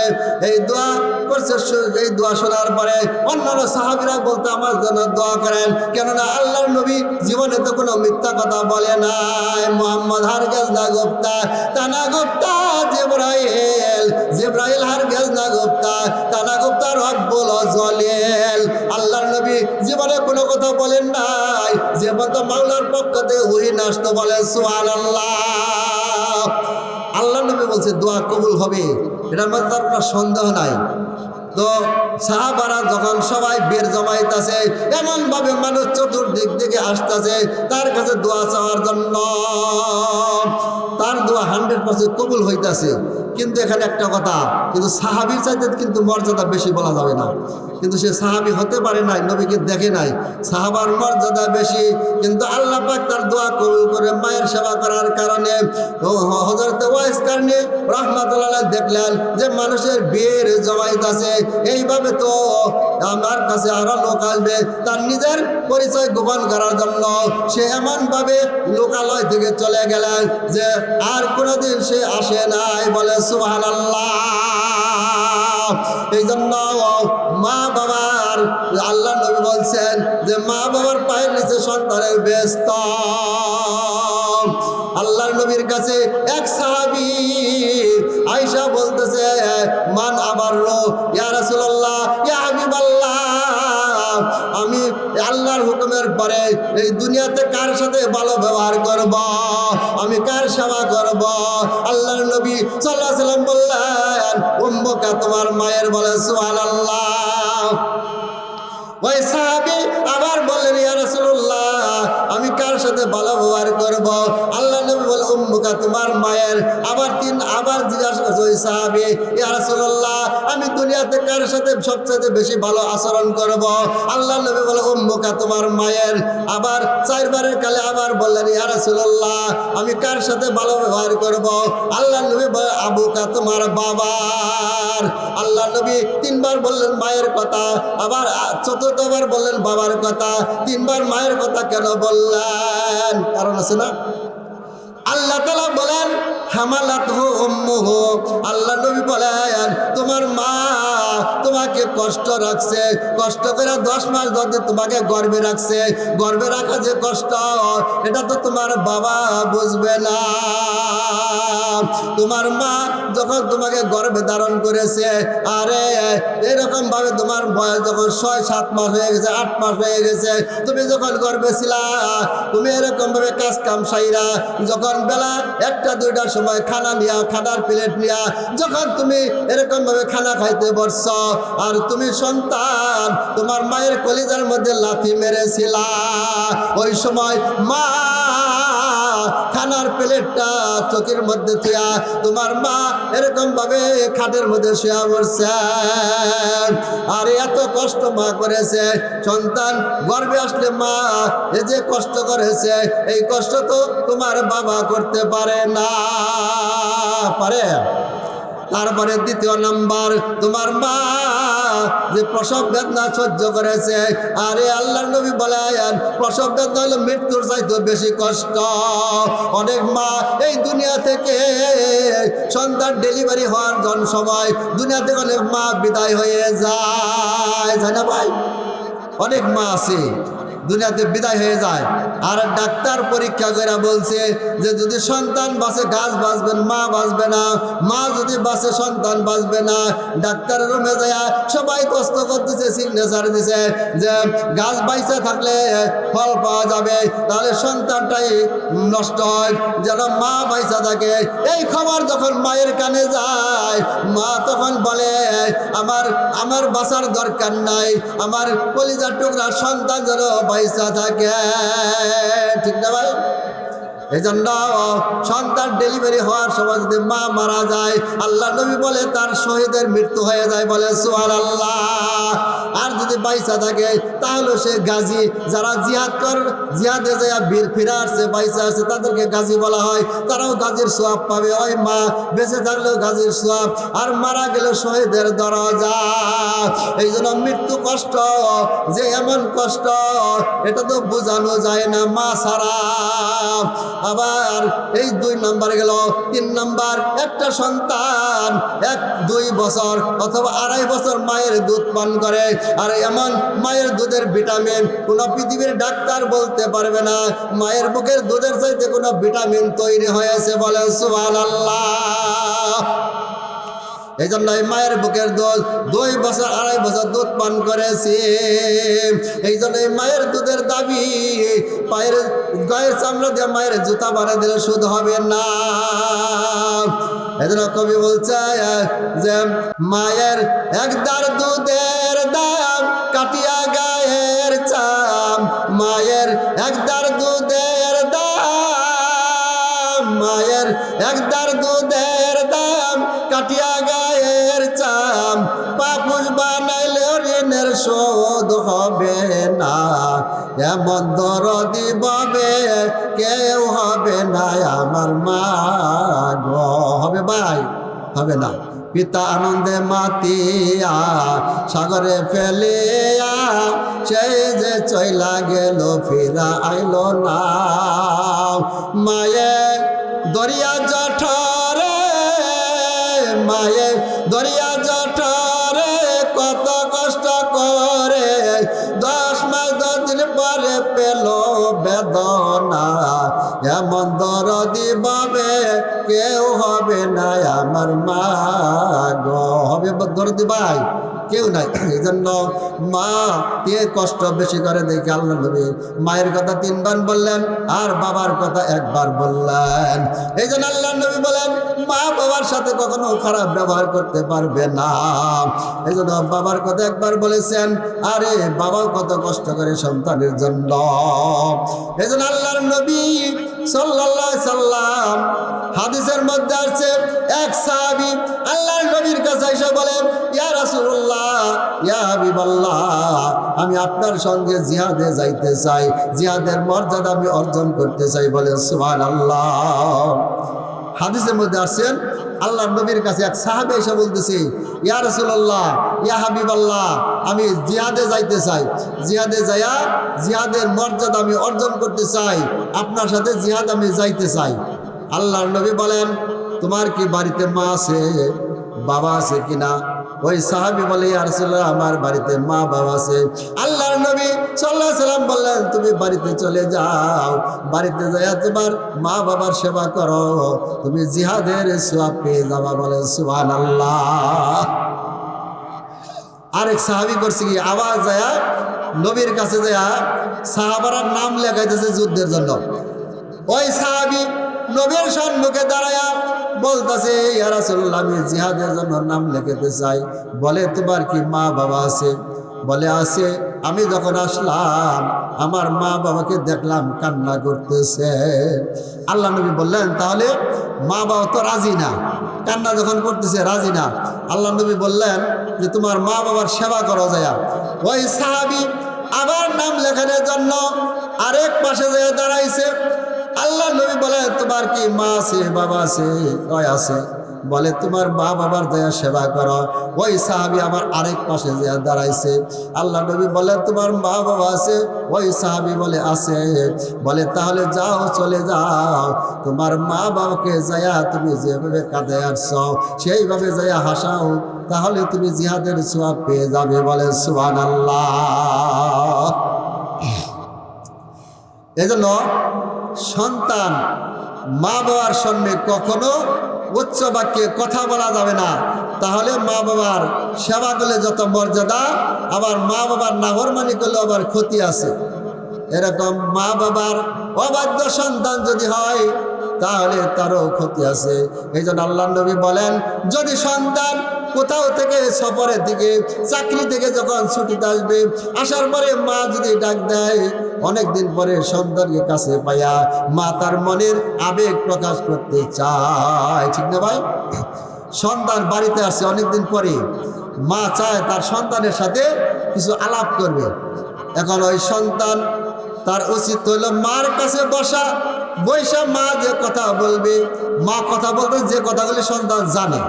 এই দোয়া শোনার পরে অন্যান্য সাহাবীরা বলতে আমার জন্য দোয়া করেন, কেননা আল্লাহর নবী জীবনে তো কোনো মিথ্যা কথা বলে নাই। মুহাম্মদ হারগেজ না গুপ্তা, তানা গুপ্তা জিবরাইল হারগেজ না গুপ্তা, তানা গুপ্তা রব্বুল জলিল। আল্লাহর নবী জীবনে কোনো কথা বলেন নাই, জীবন তো মাওলার পক্ষ থেকে ওহী আসতো। বলে সুবহানাল্লাহ। আল্লাহ নবী বলছে দোয়া কবুল হবে, এটার মধ্যে তার কোনো সন্দেহ নাই। তো সাহাবারা যখন সবাই বের জমাইতেছে, এমন ভাবে মানুষ চতুর্দিক থেকে আসতেছে তার কাছে দোয়া চাওয়ার জন্য, তার দোয়া 100% কবুল হইতেছে। কিন্তু এখানে একটা কথা, কিন্তু সাহাবীর চাইতে কিন্তু মর্যাদা বেশি বলা যাবে না। কিন্তু সে সাহাবী হতে পারে নাই, নবীকে দেখে নাই, সাহাবার মর্যাদা বেশি। কিন্তু আল্লাহ পাক তার দোয়া কবুল করে মায়ের সেবা করার কারণে হযরত ওয়াইস কারণে রাহমাতুল্লাহ দেখলেন যে মানুষের বের জমাইতেছে, এইভাবে তো আমার কাছে আরো লোক আসবে। তার নিজের পরিচয় গোপন করার জন্য সে এমনভাবে লোকালয় থেকে চলে গেলেন যে আর কোনোদিন সে আসে নাই। বলে সুবহানাল্লাহ। এই জন্য মা বাবার আল্লাহ নবী বলছেন যে মা বাবার পায়ের নিচে সন্তানের ব্যস্ত। আল্লাহর নবীর কাছে এক সাহাবী আয়েশা বলতেছে মান আবাররু ইয়া রাসূলুল্লাহ ইয়া হাবিবাল্লাহ, এই দুনিয়াতে কার সাথে ভালো ব্যবহার করব, আমি কার সেবা করব। আল্লাহর নবী সাল্লাল্লাহু আলাইহি সাল্লাম বললেন উম্মুকা, তোমার মায়ের। বলে সুবহানাল্লাহ। ওই সাহাবী আবার বললেন ইয়া রাসূলুল্লাহ, আমি কার সাথে ভালো ব্যবহার করব। আল্লাহ নবী বলে উম্মুকা, তোমার মায়ের। আবার জিজ্ঞাসা করছে ওই সাহাবী, ইয়া রাসূলুল্লাহ, আমি দুনিয়াতে কার সাথে সবচেয়ে বেশি ভালো আচরণ করব। আল্লাহ নবী বলে উম্মুকা, তোমার মায়ের। আবার 4 বারের কালে আবার বললেন ইয়া রাসূলুল্লাহ, আমি কার সাথে ভালো ব্যবহার করব। আল্লাহ নবী বলে আবুকা, তোমার বাবার। আল্লাহ নবী 3 বার বললেন মায়ের কথা, আবার চতুর্থবার বললেন বাবার কথা। 3 বার মায়ের কথা কেন বললেন? কারণ আছে না? আল্লাহ তাআলা বলেন হামালাতহু উম্মুহু, আল্লাহ নবী বলেন তোমার মা তোমাকে কষ্ট রাখছে, কষ্ট করে 10 মাস ধরে তোমাকে গর্ভে রাখছে। গর্ভে রাখা যে কষ্ট, এটা তো তোমার বাবা বুঝবে না। তোমার মা যখন তোমাকে গর্ভে ধারণ করেছে, আরে এরকম ভাবে তোমার বয়স যখন 6-7 মাস হয়ে গেছে, 8 মাস হয়ে গেছে, তুমি যখন গর্ভে ছিলা, তুমি এরকম ভাবে কাজ কাম সাইরা যখন বেলা 1টা-2টার সময় খানা নিয়া, খানার প্লেট নিয়া যখন তুমি এরকম ভাবে খানা খাইতে বসছ, আর তুমি সন্তান তোমার মায়ের কলিজার মধ্যে লাথি মেরেছিলা, ওই সময় মা খানার প্লেটটা চোখের মধ্যে থুয়া তোমার মা এরকম ভাবে খাটের মধ্যে শুয়া পড়ছে। আর এত কষ্ট মা করেছে, সন্তান গর্ভে আসলে মা এই যে কষ্ট করেছে, এই কষ্ট তো তোমার বাবা করতে পারে না। পারে? তারপরে 2 নাম্বার, তোমার মা যে প্রসব বেদনা সহ্য করেছে, আরে আল্লাহর নবী বলেন প্রসব বেদনা হলো মৃত্যুর চাইতে বেশি কষ্ট। অনেক মা এই দুনিয়া থেকে সন্তান ডেলিভারি হওয়ার সময় দুনিয়া থেকে অনেক মা বিদায় হয়ে যায়, তাই না ভাই? অনেক মা আছে দুনিয়াতে বিদায় হয়ে যায়, আর ডাক্তার পরীক্ষা করে বলছে যে যদি সন্তান বাঁচে গাছ বাঁচবেন, মা বাঁচবে না। মা যদি বাঁচে সন্তান বাঁচবে না। ডাক্তারের রুমে যায় সবাই কষ্ট করতেছে, সিগনেচার দিছে যে গাছ বাইচা থাকলে ফল পাওয়া যাবে, তাহলে সন্তানটাই নষ্ট হয়, যেন মা বাইচা থাকে। এই খবর যখন মায়ের কানে যায়, মা তখন বলে আমার বাঁচার দরকার নাই, আমার কলিজার টুকরা সন্তান যেন পয়সা থাকে। ঠিক না ভাই? এই জন্য সন্তান ডেলিভারি হওয়ার সময় যদি মা মারা যায়, আল্লাহ নবী বলে তার শহীদের মৃত্যু হয়ে যায়। বলে সুবহানাল্লাহ। আর যদি বাইসা থাকে তাহলে সে গাজী। যারা জিহাদে যায় বীর ফিরে আসছে, বাইসা আছে, তাদেরকে গাজী বলা হয়। তারাও গাজীর সোয়াব পাবে। ওই মা বেঁচে থাকলেও গাজীর সোয়াব, আর মারা গেলে শহীদের দরজা। এই জন্য মৃত্যু কষ্ট যে এমন কষ্ট, এটা তো বোঝানো যায় না মা ছাড়া। আবার এই 2 নাম্বার গেল। 3 নাম্বার, একটা সন্তান 1-2 বছর অথবা 2.5 বছর মায়ের দুধ পান করে, আর এমন মায়ের দুধের ভিটামিন কোনো পৃথিবীর ডাক্তার বলতে পারবে না মায়ের বুকের দুধের চাইতে কোনো ভিটামিন তৈরি হয়েছে। বলে সুবহানাল্লাহ। এই জন্য মায়ের বুকের দুধ 2 বছর 2.5 বছর দুধ পান করেছি। এই জন্য মায়ের দুধের দাবি, পায়ের গায়ের চামড়া দিয়ে মায়ের জুতা বানিয়ে দিলে সুদ হবে না। এই জন্য কবি বলছে যে মায়ের 1 দাঁড় দুধের দাম কাটিয়া গায়ের চাম, মায়ের 1 দাঁড় দুধের দাম, মায়ের 1 দাঁড় দুধের দাম কাটিয়া গায়ের চাম, পাপুষ বানাইলে ঋণের শোধ হবে না, এমন দরদি ববে কেউ হবে না আমার মা গো। হবে ভাই? হবে না। পিতা আনন্দে মাতিয়া সাগরে ফেলিয়া, সেই যে চইলা গেল ফিরা আইলো না। মায়ের দরিয়া জঠরে, মায়ের দরিয়া জঠরে কত কষ্ট করে 10 মাস 10 দিন পরে পেল বেদনা, এমন দরদি ববে কেউ হবে না আমার মা গো। হবে দরদি ভাই? কেউ নাই। এই জন্য মা কে কষ্ট বেশি করে দেখে আল্লাহ নবী মায়ের কথা 3 বার বললেন আর বাবার কথা 1 বার বললেন। এই জন্য আল্লাহ নবী বলেন মা বাবার সাথে কখনো খারাপ ব্যবহার করতে পারবে না। এই জন্য বাবার কথা 1 বার বলেছেন। আরে বাবাও কত কষ্ট করে সন্তানের জন্য। এই জন্য আল্লাহর নবী সাল্লাল্লাহু আলাইহি সাল্লাম হাদিসের মধ্যে আছে এক সাহাবী আল্লাহর নবীর কাছে এসে বলে ইয়া রাসূলুল্লাহ ইয়া হাবিবাল্লাহ আমি আপনার সঙ্গে জিহাদে যাইতে চাই, জিহাদের মর্যাদা আমি অর্জন করতে চাই। বলে সুবহানাল্লাহ। হাদিসের মধ্যে আছেন আল্লাহর নবীর কাছে এক সাহাবী এসে বলতেছে ইয়া রাসূলুল্লাহ ইয়া হাবিবাল্লাহ আমি জিহাদে যাইতে চাই, জিহাদে যাইয়া জিহাদের মর্যাদা আমি অর্জন করতে চাই, আপনার সাথে জিহাদ আমি যাইতে চাই। আল্লাহর নবী বলেন তোমার কি বাড়িতে মা আছে বাবা আছে কিনা? ওই সাহাবী বলে ইয়া রাসূলুল্লাহ আমার বাড়িতে মা বাবা আছে। আল্লাহর নবী সাল্লাল্লাহু আলাইহি সাল্লাম বললেন তুমি বাড়িতে চলে যাও, বাড়িতে যাইয়া তোমার মা বাবার সেবা করো, তুমি জিহাদের সওয়াব পেয়ে যাবা। বলে সুবহানাল্লাহ। আরেক সাহাবী করছে কি আওয়াজ যায়া নবীর কাছে যায়া সাহাবারা নাম লেখাইতেছে যুদ্ধের জন্য। ওই সাহাবী নবীর সম্মুখে দাঁড়ায়া বলতেছে ইয়া রাসূলুল্লাহ আমি জিহাদের জন্য নাম লিখতে চাই। বলে তোমার কি মা বাবা আছে? বলে আছে। আমি যখন আসলাম আমার মা বাবাকে দেখলাম কান্না করতেছে। আল্লাহ নবী বললেন তাহলে মা বাবা তো রাজি না, কান্না যখন করতেছে রাজি না। আল্লাহ নবী বললেন যে তোমার মা বাবার সেবা করো যায়। ওই সাহাবী আবার নাম লেখানোর জন্য আরেক পাশে যেয়ে দাঁড়াইছে। আল্লাহ নবী বলে তোমার কি মা আছে বাবা আছে? ওই আছে। বলে তোমার মা বাবার দয়া সেবা করো। ওই সাহাবী আবার আরেক পাশে যে দাঁড়াইছে। আল্লাহ নবী বলে তোমার মা বাবা আছে? ওই সাহাবী বলে আছে। বলে তাহলে যাও চলে যাও, তোমার মা বাবাকে যায়া তুমি যেভাবে কাঁদে আসছো সেইভাবে যায়া হাসাও, তাহলে তুমি জিহাদের সওয়াব পেয়ে যাবে। বলে সুবহানাল্লাহ। এজন্য সন্তান মা বাবার সামনে কখনো উচ্চ বাক্যে কথা বলা যাবে না, তাহলে মা বাবার সেবা করলে যত মর্যাদা, আবার মা বাবার নাফরমানি করলে আবার ক্ষতি আছে। এরকম মা বাবার অবাধ্য সন্তান যদি হয় তাহলে তারও ক্ষতি আছে। এই জন্য আল্লাহ নবী বলেন যদি সন্তান কোথাও থেকে সফরের দিকে চাকরি থেকে যখন ছুটিতে আসবে, আসার পরে মা যদি ডাক দেয়, অনেক দিন পরে সন্তানকে কাছে পাইয়া মা তার মনের আবেগ প্রকাশ করতে চায়, ঠিক না ভাই? সন্তান বাড়িতে আসছে অনেকদিন পরে, মা চায় তার সন্তানের সাথে কিছু আলাপ করবে। এখন ওই সন্তান তার উচিত হইল মার কাছে বসা, বৈশা মা যে কথা বলবে, মা কথা বলতে যে কথাগুলি সন্তান জানে,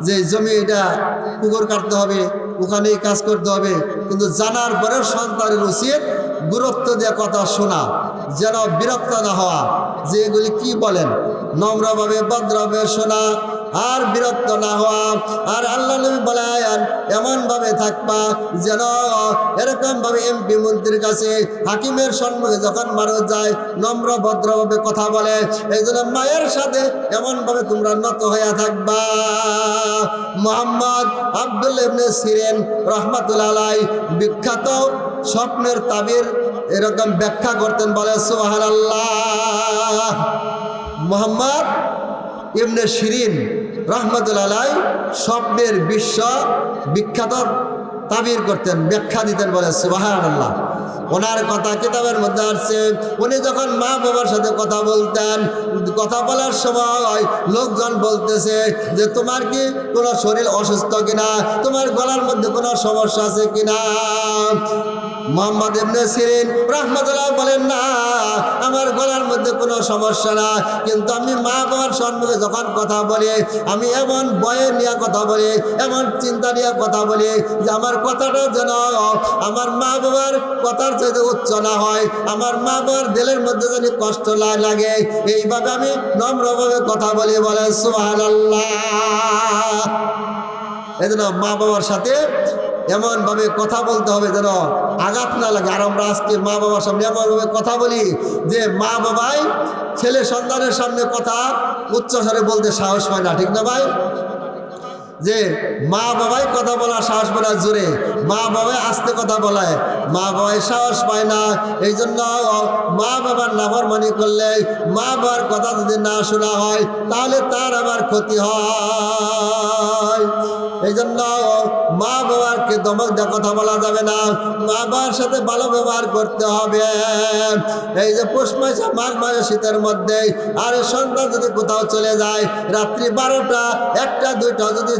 যে জমি এটা পুকুর কাটতে হবে, ওখানেই কাজ করতে হবে, কিন্তু জানার পরেও সন্তানের উচিত গুরুত্ব দিয়ে কথা শোনা, যেন বিরক্ত না হওয়া, যে এগুলি কি বলেন নম্রভাবে ভদ্রভাবে শোনা আর বিরক্ত না হওয়া। আর আল্লাহ নবী বলেন এমনভাবে থাকবা যেন এরকমভাবে এমপি মন্ত্রীর কাছে হাকিমের সম্মুখে যখন মানুষ যায় নম্র ভদ্রভাবে কথা বলে, এই জন্য মায়ের সাথে এমনভাবে তোমরা নত হয়ে থাকবা। মুহাম্মদ আব্দুল্লাহ ইবনে সিরিন রাহমাতুল্লাহ আলাইহি বিখ্যাত স্বপ্নের তাবির এরকম ব্যাখ্যা করতেন। বলে সুবহানাল্লাহ। মুহাম্মদ ইবনে সিরিন রাহমাতুল্লাহ আলাইহি স্বপ্নের বিখ্যাত তাবির করতেন, ব্যাখ্যা দিতেন। বলে সুবহানাল্লাহ। ওনার কথা কিতাবের মধ্যে আসছে, উনি যখন মা বাবার সাথে কথা বলতেন, কথা বলার সময় লোকজন বলতেছে যে তোমার কি কোনো শরীর অসুস্থ কিনা, তোমার গলার মধ্যে কোনো সমস্যা আছে কিনা। মুহাম্মদ ইবনে সিরিন রাহমাতুল্লাহ বলেন না, আমার গলার মধ্যে কোনো সমস্যা না, কিন্তু আমি মা বাবার সম্মুখে যখন কথা বলি, আমি এমন ভয়ে নিয়ে কথা বলি, এমন চিন্তা নিয়ে কথা বলি যে আমার কথাটা যেন আমার মা বাবার কথার চাইতে উচ্চ না হয়, আমার মা বাবার দিলের মধ্যে যেন কষ্ট না লাগে, এইভাবে আমি নম্রভাবে কথা বলি। বলে সুবহানাল্লাহ। এই জন্য মা বাবার সাথে এমনভাবে কথা বলতে হবে যেন আঘাত না লাগে। আর আমরা আজকে মা বাবার সামনে এমনভাবে কথা বলি যে মা বাবাই ছেলে সন্তানের সামনে কথা উচ্চস্বরে বলতে সাহস পায় না, ঠিক না ভাই? যে মা বাবাই কথা বলা সাহস পায় না জোরে, মা বাবাই আস্তে কথা বলায়, মা বাবাই সাহস পায় না। এই জন্য মা বাবার নাফরমানি করলে, মা বাবার কথা যদি না শোনা হয় তাহলে তার আবার ক্ষতি হয়। এই জন্য মা বাবাকে ধমক দিয়ে কথা বলা যাবে না, মা বাবার সাথে ভালো ব্যবহার করতে হবে। এই যে পৌষ মাসে মাঘ মাসে শীতের মধ্যে আর সন্তান যদি কোথাও চলে যায়, রাত্রি 12টা 1টা 2টা যদি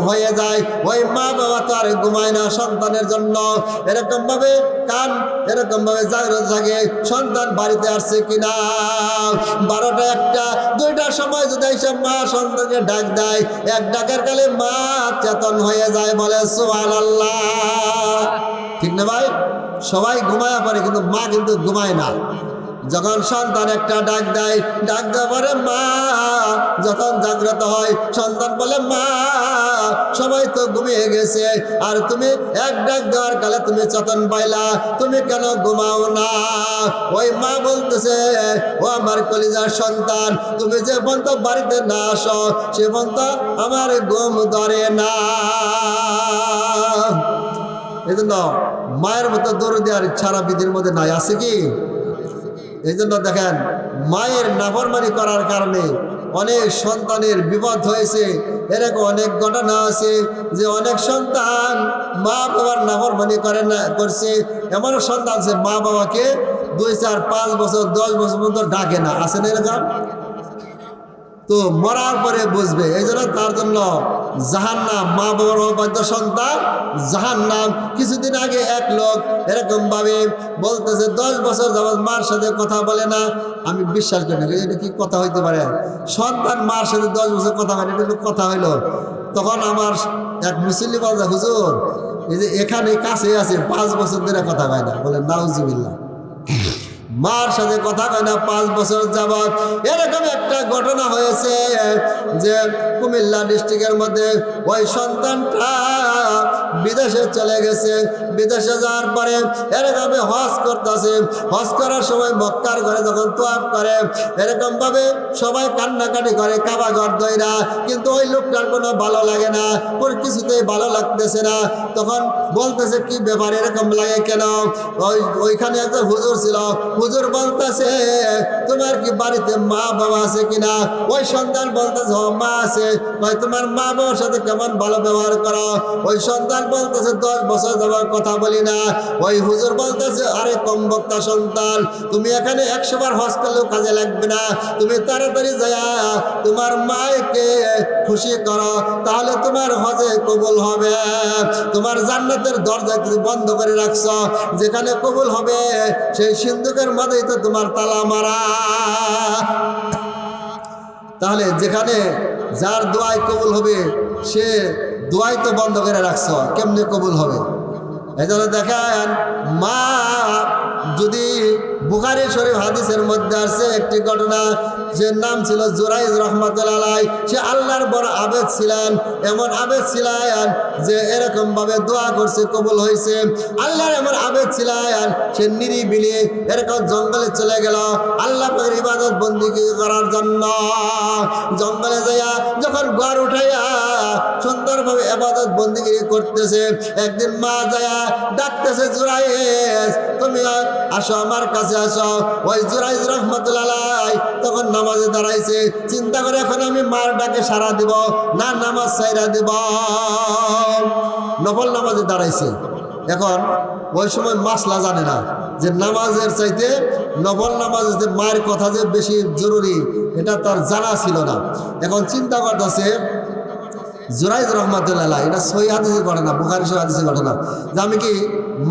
হয়ে যায়, ওই মা বাবা তো আর ঘুমায় না সন্তানের জন্য। এরকম ভাবে জাগ্রত থাকে সন্তান বাড়িতে আসছে কিনা। 12টা 1টা 2টার সময় যদি এইসব মা সন্তানকে ডাক দেয়, এক ডাকের কালে মা চেতন হয়ে যায়, বলে সুবহানাল্লাহ। ঠিক না ভাই? সবাই ঘুমায় পারে কিন্তু মা কিন্তু ঘুমায় না। যখন সন্তান একটা ডাক দেয়, ডাক দেওয়ার পরে মা যখন জাগ্রত হয়, সন্তান বলে মা সবাই তো ঘুমিয়ে গেছে, আর তুমি এক ডাক দেওয়ার কালে তুমি চেতন পাইলা, তুমি কেন ঘুমাও না? ওই মা বলতেছে, ও আমার কলিজার সন্তান, তুমি যে পর্যন্ত বাড়িতে না আসো সে পর্যন্ত আমার ঘুম ধরে না। এই জন্য মায়ের মতো দরদি আর ছাড়া বিধির মধ্যে নাই, আছে কি? এই জন্য দেখেন মায়ের নাফরমানি করার কারণে অনেক সন্তানের বিপদ হয়েছে। এরকম অনেক ঘটনা আছে যে অনেক সন্তান মা বাবার নাফরমানি করছে। এমন সন্তান আছে মা বাবাকে 2, 4, 5 বছর 10 বছর পর্যন্ত ডাকে না, আছে না এরকম? তো মরার পরে বুঝবে। এই জন্য তার জন্য জাহান্নাম, মা বাবার অবাধ্য সন্তান জাহান্নাম। কিছুদিন আগে এক লোক এরকম ভাবে বলতেছে 10 বছর যাবত মার সাথে কথা বলে না। আমি বিশ্বাস করি না, এটা কি কথা হইতে পারে? সন্তান মার সাথে 10 বছর কথা হয়, এটা কথা হইলো? তখন আমার এক মুসল্লি বলছে, হুজুর এই যে এখানে কাছে আছে 5 বছর ধরে কথা হয় না। বলে নাউজুবিল্লাহ, মার সাথে কথা কয় না 5 বছর যাবত। এরকম একটা ঘটনা হয়েছে যে কুমিল্লা ডিস্ট্রিক্টের মধ্যে ওই সন্তানটা বিদেশে চলে গেছে। বিদেশে যাওয়ার পরে এরকম হজ করতেছে। হজ করার সময় মক্কার ঘরে যখন তোয়াফ করে, এরকম ভাবে সবাই কান্নাকাটি করে কাবা ঘর দইরা, কিন্তু ওই লোকটার কোনো ভালো লাগে না, ওর কিছুতেই ভালো লাগতেছে না। তখন বলতেছে কি ব্যাপার, এরকম লাগে কেন? ওইখানে একজন হুজুর ছিল, হুজুর বলতেছে তোমার কি বাড়িতে মা বাবা আছে কিনা? ওই সন্তান বলতেছে মা আছে। ভাই তোমার মা বাবার সাথে কেমন ভালো ব্যবহার করো? ওই সন্তান বলতেছে 10 বছর যাবার কথা বলি না। ওই হুজুর বলতেছে আরে কম বক্তা সন্তান, তুমি এখানে 100 বার হজ করলেও কাজে লাগবে না, তুমি তাড়াতাড়ি যায়া তোমার মাকে খুশি করো, তাহলে তোমার হজে কবুল হবে। তোমার জান্নাতের দরজা তুমি বন্ধ করে রাখছো, যেখানে কবুল হবে সেই সিন্ধুকের মধ্যেই তো তোমার তালা মারা। তাহলে যেখানে যার দোয়াই কবুল হবে সে দোয়াই তো বন্ধ করে রাখছো, কেমনে কবুল হবে? এই জন্য দেখেন মা যদি বুখারী শরীফ হাদিসের মধ্যে আছে একটি ঘটনা, যে নাম ছিল জুরাইজ রাহমাতুল্লাহ আলাইহি। সে আল্লাহর বড় আবেদ ছিলেন, এমন আবেদ ছিলেন যে এরকম ভাবে দোয়া করছে কবুল হয়েছে। আল্লাহর এমন আবেদ ছিলেন, সে নিরিবিলি এরকম জঙ্গলে চলে গেল আল্লাহ পাকের ইবাদত বন্দেগী করার জন্য। জঙ্গলে যাইয়া যখন ঘর উঠাইয়া সুন্দরভাবে ইবাদত বন্দেগী করতেছে, একদিন মা যাইয়া ডাকতেছে, জুরাইজ তুমি আসো আমার কাছে আসো। ওই জুরাইজ রাহমাতুল্লাহ আলাইহি তখন নামাজে দাঁড়াইছে, চিন্তা করে এখন আমি মার ডাকে সাড়া দিব না নামাজ ছাইরা দিব। নফল নামাজে দাঁড়াইছে। এখন ওই সময় মাসলা জানে না যে নামাজের চাইতে নফল নামাজের যে মায়ের কথা যে বেশি জরুরি, এটা তার জানা ছিল না। এখন চিন্তা করতেছে জুরাইজ রাহমাতুল্লাহ আলাইহি, এটা সহিহ হাদিসের ঘটনা, বুখারী শরীফ হাদিসের ঘটনা, যে আমি কি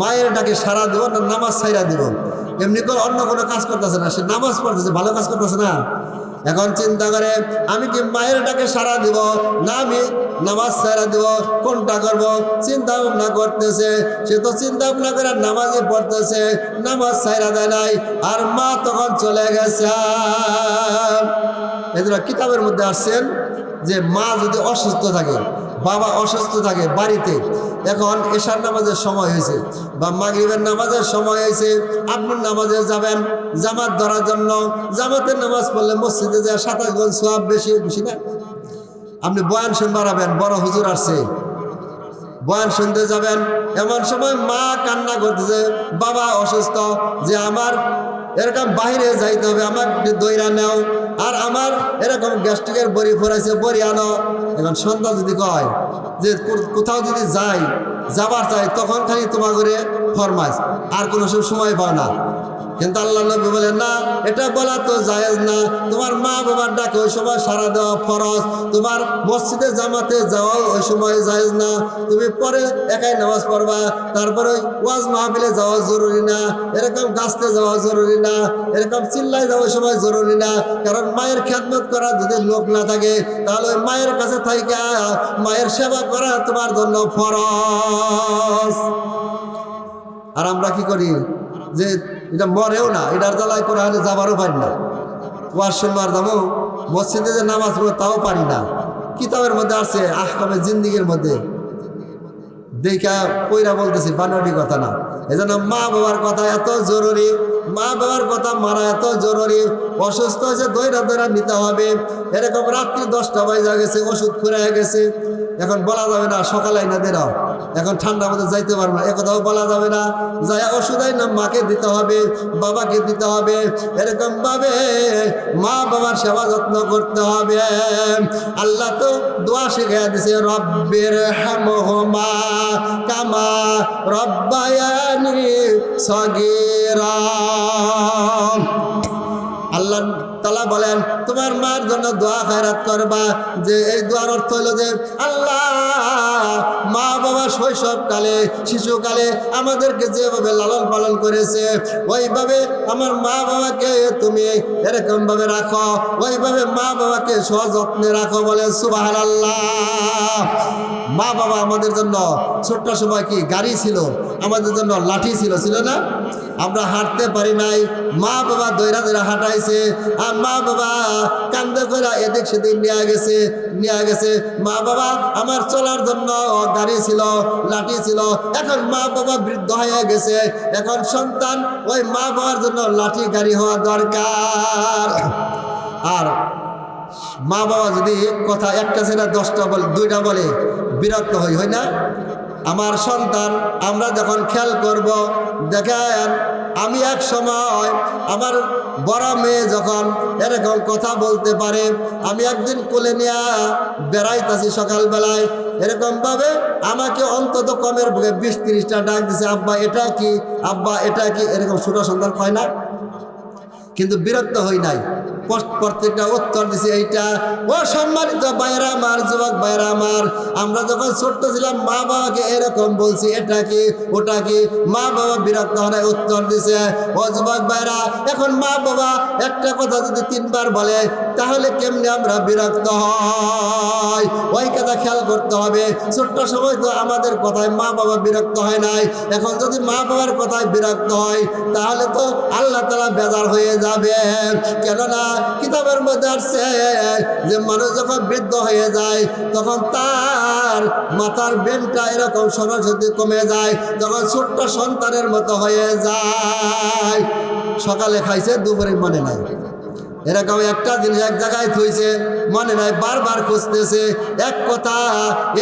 মায়ের ডাকে সাড়া দেব না নামাজ ছাইরা দিব? এমনি করে অন্য কোনো কাজ করতেছে না, সে নামাজ পড়তেছে, ভালো কাজ করতেছে না। এখন চিন্তা করে আমি কি মায়ের ডাকে সাড়া দিব না আমি নামাজ ছাইরা দিব, কোনটা করব? চিন্তা ভাবনা করতেছে। সে তো চিন্তা ভাবনা করে নামাজে পড়তেছে, নামাজ ছাইরা দেয় নাই, আর মা তখন চলে গেছে। এদের কিতাবের মধ্যে আসছেন যে মা যদি অসুস্থ থাকে, বাবা অসুস্থ থাকে বাড়িতে, এখন এশার নামাজের সময় হয়েছে বা মাগরিবের নামাজের সময় হয়েছে, আপনি নামাজে যাবেন জামাত ধরার জন্য। জামাতের নামাজ পড়লে মসজিদে যায় 27 গুণ সওয়াব, বেশি না? আপনি বয়ান শুনবার হবেন, বড় হুজুর আসছে, বয়ান শুনতে যাবেন, এমন সময় মা কান্না করতেছে, বাবা অসুস্থ, যে আমার এরকম বাইরে যাইতে হবে, আমার দইরা নেও, আর আমার এরকম গ্যাস্ট্রিকের বড়ি ফোরাইছে, বড়ি আনো। এখন সন্তান যদি কয় যে কোথাও যদি যাই, যাবার চাই, তখন খালি তোমার করে ফরমাইশ, আর কোনো সময় পাও না। কিন্তু আল্লাহ নবী বলেন না, এটা বলা তো জায়েজ না। তোমার মা বাবার ডাকে ওই সময় সাড়া দেওয়া ফরজ, তোমার মসজিদে জামাতে যাওয়া ওই সময় জায়েজ না। তুমি পরে একাই নামাজ পড়বা, তারপরে ওয়াজ মাহফিলে যাওয়া জরুরি না, এরকম গাছতে যাওয়া জরুরি না, এরকম চিল্লায় যাওয়া ওই সময় জরুরি না। কারণ মায়ের খেদমত করা যদি লোক না থাকে, তাহলে ওই মায়ের কাছে থাইকা মায়ের সেবা করা তোমার জন্য ফরজ। আর আমরা কি করি, যে এটা মরেও না, এটার জ্বালায় করে হলে যাবারও পারি না, ওয়াজ শুনবার যাবো, মসজিদে যে নামাজ পড়বো তাও পারি না। কিতাবের মধ্যে আছে, আহকামে জিন্দিগির মধ্যে দেখা কইরা বলতেছি, বানাটি কথা না। এজন্য মা বাবার কথা এত জরুরি, মা বাবার কথা মারা এত জরুরি। অসুস্থ হয়েছে দইরা দইরা নিতে হবে। এরকম রাত্রি 10টা বাজে গেছে, ওষুধ ফুরাই গেছে, এখন বলা যাবে না সকালে না দেরাও, এখন ঠান্ডার মধ্যে যাইতে পারবো না, একথাও বলা যাবে না। যাই ওষুধ না মাকে দিতে হবে, বাবাকে দিতে হবে। এরকম ভাবে মা বাবার সেবা যত্ন করতে হবে। আল্লাহ তো দোয়া শিখিয়ে দিছে, রব্বির হামহুমা কামা রব্বায়ানি সগীরা। আল্লাহ তাআলা বলেন, তোমার মার জন্য দোয়া খায়রাত করবা। যে এই দোয়ার অর্থ হলো যে আল্লাহ, মা বাবা শৈশবকালে, শিশুকালে আমাদেরকে যেভাবে লালন পালন করেছে, ওইভাবে আমার মা বাবাকে তুমি এরকম ভাবে রাখো, ওইভাবে মা বাবাকে সযত্নে রাখো। বলে সুবহানাল্লাহ। মা বাবা আমাদের জন্য ছোট্ট সময় কি গাড়ি ছিল, আমাদের জন্য লাঠি ছিল, ছিল না? আমরা হাঁটতে পারি নাই, মা বাবা দইরা দইরা হাঁটাইছে, আর মা বাবা কান্দে করে এদিক সেদিক নিয়ে গেছে। মা বাবা আমার চলার জন্য গাড়ি ছিল, লাঠি ছিল। এখন মা বাবা বৃদ্ধ হয়ে গেছে, এখন সন্তান ওই মা বাবার জন্য লাঠি গাড়ি হওয়া দরকার। আর মা বাবা যদি কথা একটা ছেলে 10টা বলে, 2টা বলে, বিরক্ত হয় না? আমার সন্তান আমরা যখন খেয়াল করব, দেখেন আমি এক সময় আমার বড় মেয়ে যখন এরকম কথা বলতে পারে, আমি একদিন কোলে নিয়ে বেড়াইতেছি সকালবেলায়, এরকমভাবে আমাকে অন্তত কমের 20-30টা ডাক দিছে, আব্বা এটা কি, আব্বা এটা কি, এরকম ছোট সন্তান হয় না? কিন্তু বিরক্ত হই নাই, প্রত্যেকটা উত্তর দিছে এইটা। ও সম্মানিত ভাইরা আমার, যুবক ভাইরা আমার, আমরা যখন ছোট্ট ছিলাম মা বাবাকে এরকম বলছি, এটা কি ওটা কি, মা বাবা বিরক্ত হয় উত্তর দিছে। ও যুবক ভাইরা, এখন মা বাবা একটা কথা যদি 3বার বলে, তাহলে কেমনে আমরা বিরক্ত হই? ওই কথা খেয়াল করতে হবে। ছোট্ট সময় তো আমাদের কথায় মা বাবা বিরক্ত হয় নাই, এখন যদি মা বাবার কথায় বিরক্ত হয়, তাহলে তো আল্লাহ তাআলা বেজার হয়ে যাবে। কেননা কিতাবের মধ্যে আসছে যে মানুষ যখন বৃদ্ধ হয়ে যায়, তখন তার মাথার ব্রেনটা এরকম স্মরণশক্তি কমে যায়, তখন ছোট্ট সন্তানের মতো হয়ে যায়। সকালে খাইছে, দুপুরে মনে নাই, এরকম একটা জিনিস এক জায়গায় থইছে, মনে নাই, বারবার খুঁজতেছে। এক কথা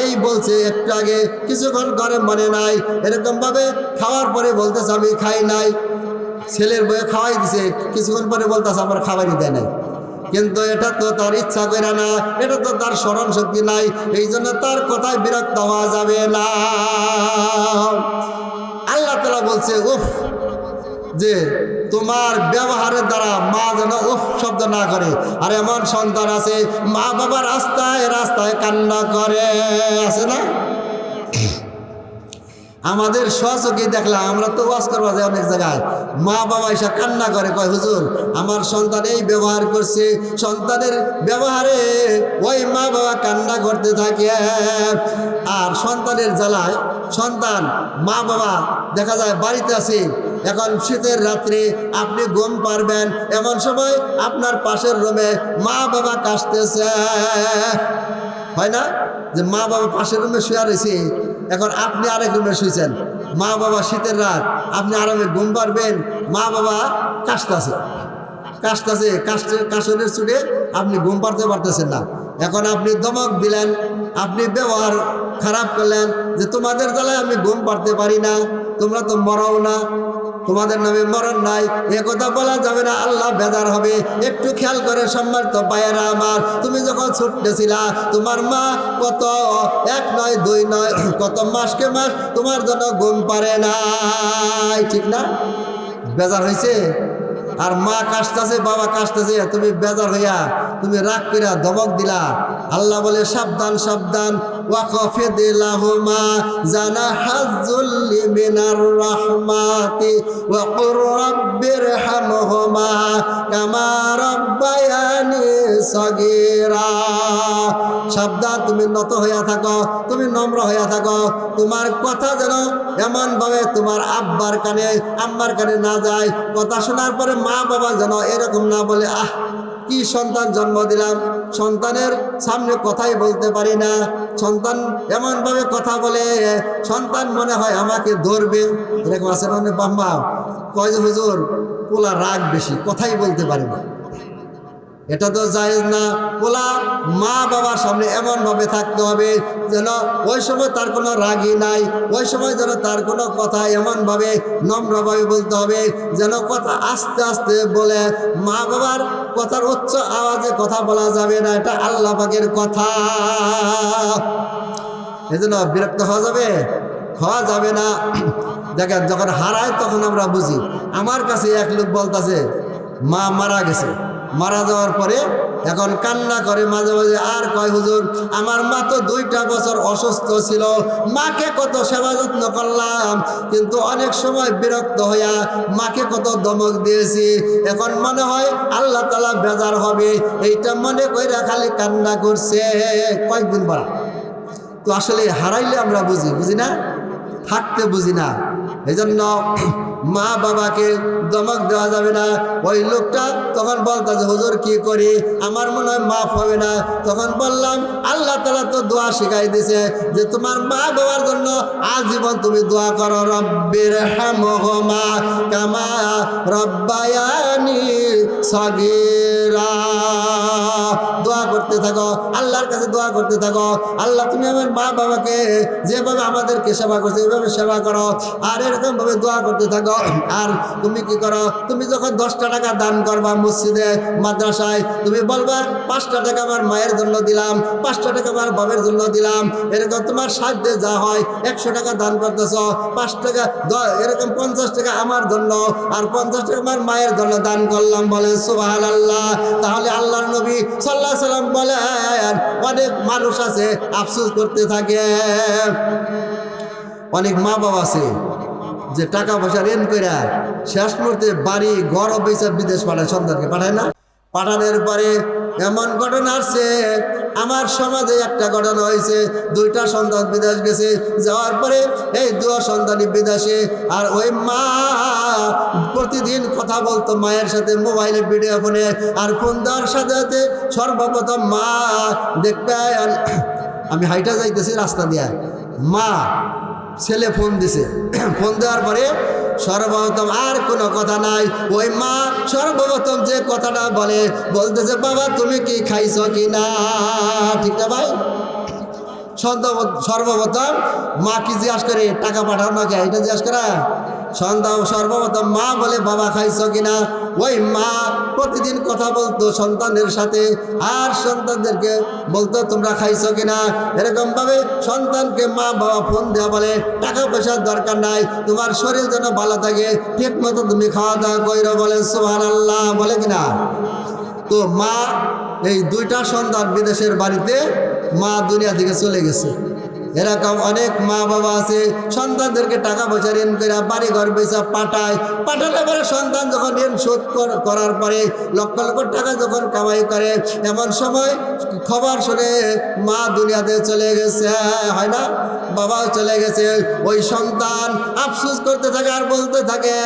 এই বলছে একটু আগে, কিছুক্ষণ করে মনে নাই, এরকম ভাবে খাওয়ার পরে বলতেছে আমি খাই নাই। ছেলের বয়ে খাওয়াই দিছে, কিছুক্ষণ পরে বলতেছে আমার খাবারই দেয় নাই। কিন্তু এটা তো তার ইচ্ছা করে না, এটা তো তার স্মরণ শক্তি নাই, এই জন্য তার কথায় বিরক্ত হওয়া যাবে না। আল্লাহ তাআলা বলছে উফ, যে তোমার ব্যবহারের দ্বারা মা যেন উফ শব্দ না করে। আর এমন সন্তান আছে মা বাবা রাস্তায় রাস্তায় কান্না করে, আছে না? আমাদের সচকে দেখলাম, আমরা তো ওয়াজ করবা যাই অনেক জায়গায়, মা বাবা এসে কান্না করে, কয় হুজুর আমার সন্তান এই ব্যবহার করছে। সন্তানের ব্যবহারে ওই মা বাবা কান্না করতে থাকে। আর সন্তানের জ্বালায় সন্তান, মা বাবা দেখা যায় বাড়িতে আছে, এখন শীতের রাত্রে আপনি ঘুম পারবেন, এমন সময় আপনার পাশের রুমে মা বাবা কাশতেছে, হয় না? যে মা বাবা পাশের রুমে শুয়ে রয়েছে, এখন আপনি আরেক রুমে শুয়েছেন, মা বাবা শীতের রাত, আপনি আরামে ঘুম পারবেন, মা বাবা কাশতেছে। কাশতেছে, কাশনের ছুটে আপনি ঘুম পাড়তে পারতেছেন না। এখন আপনি ধমক দিলেন, আপনি ব্যবহার খারাপ করলেন যে তোমাদের জ্বালায় আমি ঘুম পাড়তে পারি না, তোমরা তো মরাও না, তোমাদের নামে মরণ নাই, এ কথা বলা যাবে না, আল্লাহ বেজার হবে। একটু খেয়াল করে সম্মানিত ভাইয়েরা আমার, তুমি যখন ছুটতেছিলা তোমার মা কত 1 নয় 2 নয় কত মাসকে মাস তোমার জন্য ঘুম পারে নাই, ঠিক না? বেজার হয়েছে। আর মা কাশতেছে, বাবা কাশতেছে, তুমি বেজার হইয়া তুমি রাগ কইরা ধমক দিলা। আল্লাহ বলে সাবধান সাবধান, ওয়াকফিদ লাহুমা জানাহাজ্জুল্লি মিনার রাহমাতি ওয়া কুর রাব্বিরহামহুমা কামা রাব্বায়ানি সাগীরা। সাবধান, তুমি নত হইয়া থাকো, তুমি নম্র হইয়া থাকো, তোমার কথা যেন এমন ভাবে তোমার আব্বার কানে আম্মার কানে না যায়। কথা শোনার পরে মা বাবা যেন এরকম না বলে, আহ কি সন্তান জন্ম দিলাম, সন্তানের সামনে কথাই বলতে পারি না, সন্তান এমন ভাবে কথা বলে সন্তান মনে হয় আমাকে ধরবে, এরকম আছে না বাম্মা? কয় যে হুজুর পোলা রাগ বেশি, কথাই বলতে পারে না। এটা তো জায়েজ না। পোলা মা বাবার সামনে এমন ভাবে থাকতে হবে যেন ওই সময় তার কোনো রাগই নাই, ওই সময় যেন তার কোনো কথা এমন ভাবে নম্রভাবে বলতে হবে যেন কথা আস্তে আস্তে বলে। মা বাবার কথার উচ্চ আওয়াজে কথা বলা যাবে না, এটা আল্লাহ পাকের কথা। এজন্য বিরক্ত হওয়া যাবে না। দেখেন যখন হারায় তখন আমরা বুঝি। আমার কাছে এক লোক বলতেছে মা মারা গেছে, মারা যাওয়ার পরে এখন কান্না করে মাঝে মাঝে, আর কয় হুজুর আমার মা তো 2টা বছর অসুস্থ ছিল, মাকে কত সেবা যত্ন করলাম, কিন্তু অনেক সময় বিরক্ত হইয়া মাকে কত ধমক দিয়েছি, এখন মনে হয় আল্লাহ তাআলা বেজার হবে, এইটা মনে কইরা খালি কান্না করছে। কয়েকদিন পর তো আসলে হারাইলে আমরা বুঝি না, থাকতে বুঝি না। এই জন্য মা বাবাকে ধমক দেওয়া যাবে না। ওই লোকটা তখন বলতেছে হুজুর কি করি, আমার মনে হয় মাফ হবে না। তখন বললাম আল্লাহ তাআলা তো দোয়া শিখাই দিয়েছে যে তোমার মা বাবার জন্য আজীবন তুমি দোয়া করো, রব্বিরহামহুমা কামা রাব্বায়ানি সাগীরা। দোয়া করতে থাকো, আল্লাহর কাছে দোয়া করতে থাকো, আল্লাহ তুমি আমার মা বাবাকে যেভাবে আমাদেরকে সেবা করছে এইভাবে সেবা করো, আর এরকম ভাবে দোয়া করতে থাকো। আর তুমি কি করো, তুমি যখন 10টা টাকা দান করবা মসজিদে মাদ্রাসায়, তুমি বলবা 5টা টাকা আমার মায়ের জন্য দিলাম, 5টা টাকা আমার বাবার জন্য দিলাম, এরকম তোমার সাধ্যে যা হয় 100 টাকা দান করতেছ, 5 টাকা এরকম 50 টাকা আমার জন্য আর 50 টাকা আমার মায়ের জন্য দান করলাম, বলেন সুবহানাল্লাহ। তাহলে আল্লাহর নবী সাল্লাল্লাহু আলাইহি সাল্লাম বলেন অনেক মানুষ আছে আফসোস করতে থাকে, অনেক মা বাবা আছে যে টাকা পয়সা ঋণ করে শেষ মুহূর্তে বাড়ি ঘর বেচে বিদেশ পাঠায়, সন্তানকে পাঠায় না। পাঠানোর পরে এমন ঘটনা আসছে, আমার সমাজে একটা ঘটনা হয়েছে, 2টা সন্তান বিদেশ গেছে, যাওয়ার পরে এই 2 সন্তানই বিদেশে, আর ওই মা প্রতিদিন কথা বলতো মায়ের সাথে মোবাইলে ভিডিও ফোনে, আর ফোন দেওয়ার সাথে সাথে সর্বপ্রথম মা দেখতে আমি হাইটা যাইতেছি রাস্তা দিয়া, মা ছেলে ফোন দিছে, ফোন দেওয়ার পরে সর্বপ্রথম আর কোনো কথা নাই, ওই মা সর্বপ্রথম যে কথাটা বলতেছে বাবা তুমি কি খাইছো কি না, ঠিক না ভাই? সর্বপ্রথম মা কি জিজ্ঞাসা করে, টাকা পাঠাও না কে, এটা জিজ্ঞাসা করা? সর্বপ্রথম মা বলে বাবা খাইছো কিনা। ওই মা প্রতিদিন কথা বলতো সন্তানের সাথে, আর সন্তানদেরকে বলতো তোমরা খাইছো কিনা। এরকম ভাবে সন্তানকে মা বাবা ফোন দেওয়া বলে টাকা পয়সার দরকার নাই, তোমার শরীর যেন ভালো থাকে, ঠিক মতো তুমি খাওয়া দাওয়া কইরো, বলেন সুবহানাল্লাহ, বলে কিনা? তো মা এই 2টা সন্তান বিদেশের বাড়িতে, মা দুনিয়া থেকে চলে গেছে। এরকম অনেক মা বাবা আছে সন্তানদেরকে টাকা পয়সা ঋণ করে বাড়ি ঘর বেচা পাঠালে পরে সন্তান যখন ঋণ শোধ করার পরে লক্ষ লক্ষ টাকা যখন কামাই করে, এমন সময় খবর শুনে মা দুনিয়াতে চলে গেছে, হয় না? বাবাও চলে গেছে। ওই সন্তান আফসোস করতে থাকে আর বলতে থাকে,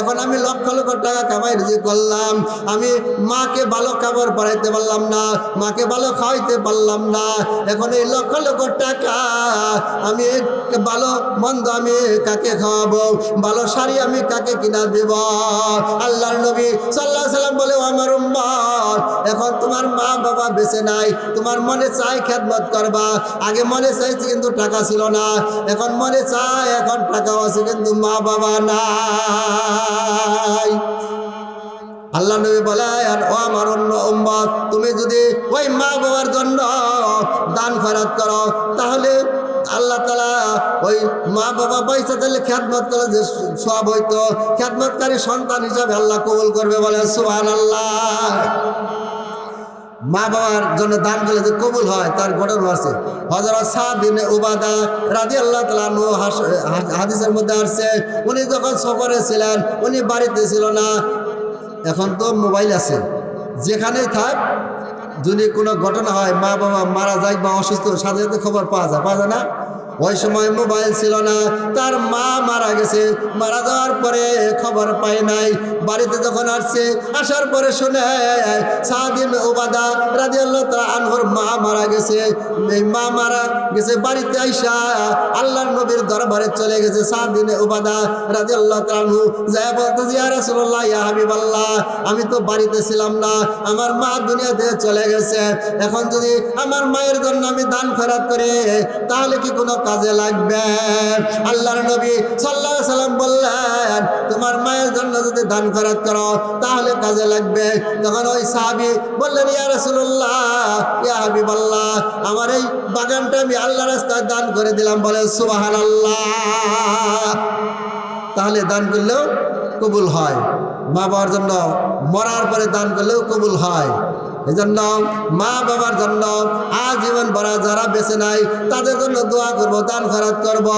এখন আমি লক্ষ লক্ষ টাকা কামাই রুজি করলাম, আমি মাকে ভালো কাপড় পরাইতে পারলাম না, মাকে ভালো খাওয়াইতে পারলাম না, এখন এই লক্ষ লক্ষ টাকা আমি ভালো মন্দ আমি কাকে খাওয়াবো, ভালো শাড়ি আমি কাকে কিনা দেব? আল্লাহর নবী সাল্লাল্লাহু আলাইহি সাল্লাম বলে, আমার উম্মত, এখন তোমার মা বাবা বেঁচে নাই, তোমার মনে চাই খেদমত করবা। আগে মনে চাইছে কিন্তু টাকা ছিল না, এখন মনে চায়, এখন টাকাও আছে কিন্তু মা বাবা নাই। আল্লাহ নবী বলে, আর ও আমার অন্য উম্মত, তুমি যদি ওই মা বাবার জন্য দান খয়রাত করো, তাহলে আল্লাহ তাআলা ওই মা বাবা পয়সা দিলে খেদমত করে যে সওয়াব হইতো, খেদমতকারী সন্তান হিসাবে আল্লাহ কবুল করবে। বলে সুবহানাল্লাহ। মা বাবার জন্য দান করলে যে কবুল হয় তার ঘটনা আছে। হযরত সাদ বিন উবাদা রাদিয়াল্লাহু তাআলা আনহু হাদিসের মধ্যে আসছে, উনি যখন সফরে ছিলেন, উনি বাড়িতে ছিল না। এখন তো মোবাইল আছে, যেখানেই থাক যদি কোনো ঘটনা হয়, মা বাবা মারা যায় বা অসুস্থ, সাথে সাথে খবর পাওয়া যায় না? ওই সময় মোবাইল ছিল না, তার মা মারা গেছে, মারা যাওয়ার পরে খবর পায় নাই। বাড়িতে যখন আসছে, আসার পরে শুনে সাদ বিন উবাদা রাদিয়াল্লাহু তাআলা আনহুর মা মারা গেছে। এই মা মারা গেছে, বাড়িতে আইসা আল্লাহর নবীর দরবারে চলে গেছে সাদ বিন উবাদা রাদিয়াল্লাহু তাআলা আনহু, যায় বলতেছে, ইয়া রাসূলুল্লাহ, ইয়া হাবিবাল্লাহ, আমি তো বাড়িতে ছিলাম না, আমার মা দুনিয়া থেকে চলে গেছে, এখন যদি আমার মায়ের জন্য আমি দান খয়রাত করি তাহলে কি কোনো কাজে লাগবে? আল্লাহর নবী সাল্লাল্লাহু আলাইহি সাল্লাম বললেন, তোমার মায়ের জন্য যদি দান খয়রাত করো তাহলে কাজে লাগবে। তখন ওই সাহাবী বললেন, ইয়া রাসূলুল্লাহ, ইয়া হাবিবাল্লাহ, আমার এই বাগানটা আমি আল্লাহর রাস্তায় দান করে দিলাম। বলে সুবহানাল্লাহ। তাহলে দান করলেও কবুল হয়, মা বাবার জন্য মরার পরে দান করলেও কবুল হয়। এই জন্য মা বাবার জন্য আজীবন ভরা যারা বেঁচে নাই তাদের জন্য দোয়া করব, দান খয়রাত করব,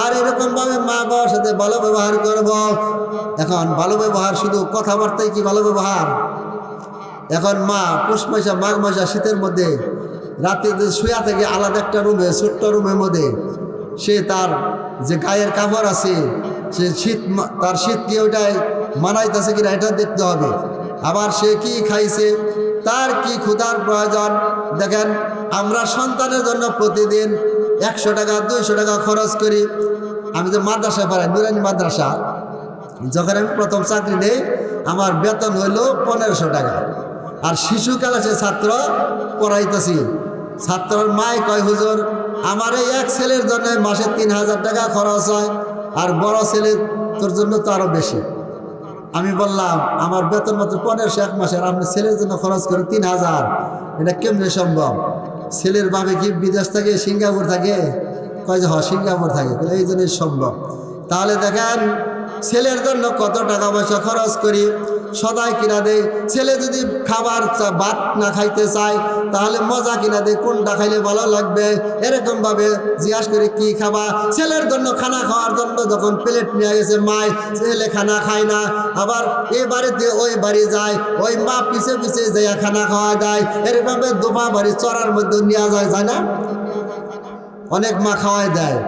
আর এরকম ভাবে মা বাবার সাথে ভালো ব্যবহার করব। এখন ভালো ব্যবহার শুধু কথাবার্তায় কি ভালো ব্যবহার? এখন মা পৌষ মাসে, মাঘ মাসে, শীতের মধ্যে রাতে শুয়া থেকে আলাদা একটা রুমে, ছোট্ট রুমের মধ্যে সে তার যে গায়ের কাপড় আছে, সে তার শীত কি ওইটাই মানাইতেছে কিনা এটা দেখতে হবে। আবার সে কি খাইছে, তার কি ক্ষুধার প্রয়োজন। দেখেন, আমরা সন্তানের জন্য প্রতিদিন 100 টাকা 200 টাকা খরচ করি। আমি তো মাদ্রাসা পড়াই, নুরানি মাদ্রাসা, যখন আমি প্রথম চাকরি নেই আমার বেতন হইল 1500 টাকা। আর শিশু ক্লাসে ছাত্র পড়াইতেছি, ছাত্রর মাই কয়, হুজুর আমার এই এক ছেলের জন্য মাসে 3000 টাকা খরচ হয়, আর বড় ছেলে তোর জন্য তো আরো বেশি। আমি বললাম, আমার বেতন মাত্র 1500 এক মাসে, আর আপনি ছেলের জন্য খরচ করেন 3000, এটা কেমনে সম্ভব? ছেলের ভাবে কি বিদেশ থাকে, সিঙ্গাপুর থাকে? কয় যে হ্যাঁ সিঙ্গাপুর থাকে, তাহলে এই জন্যই সম্ভব। তাহলে দেখেন ছেলের জন্য কত টাকা পয়সা খরচ করি, সদাই কিনা দেই। ছেলে যদি খাবার ভাত না খাইতে চায় তাহলে মজা কিনা দেয়, কোনটা খাইলে ভালো লাগবে, এরকমভাবে জিজ্ঞাসা করে কি খাবা। ছেলের জন্য খানা খাওয়ার জন্য যখন প্লেট নিয়ে গেছে মায়, ছেলে খানা খায় না, আবার এই বাড়িতে ওই বাড়ি যায়, ওই মা পিছে পিছে যাইয়া খানা খাওয়া দেয়, এরকমভাবে দোপা বাড়ি চড়ার মধ্যে নিয়ে যায় না, অনেক মা খাওয়াই দেয়।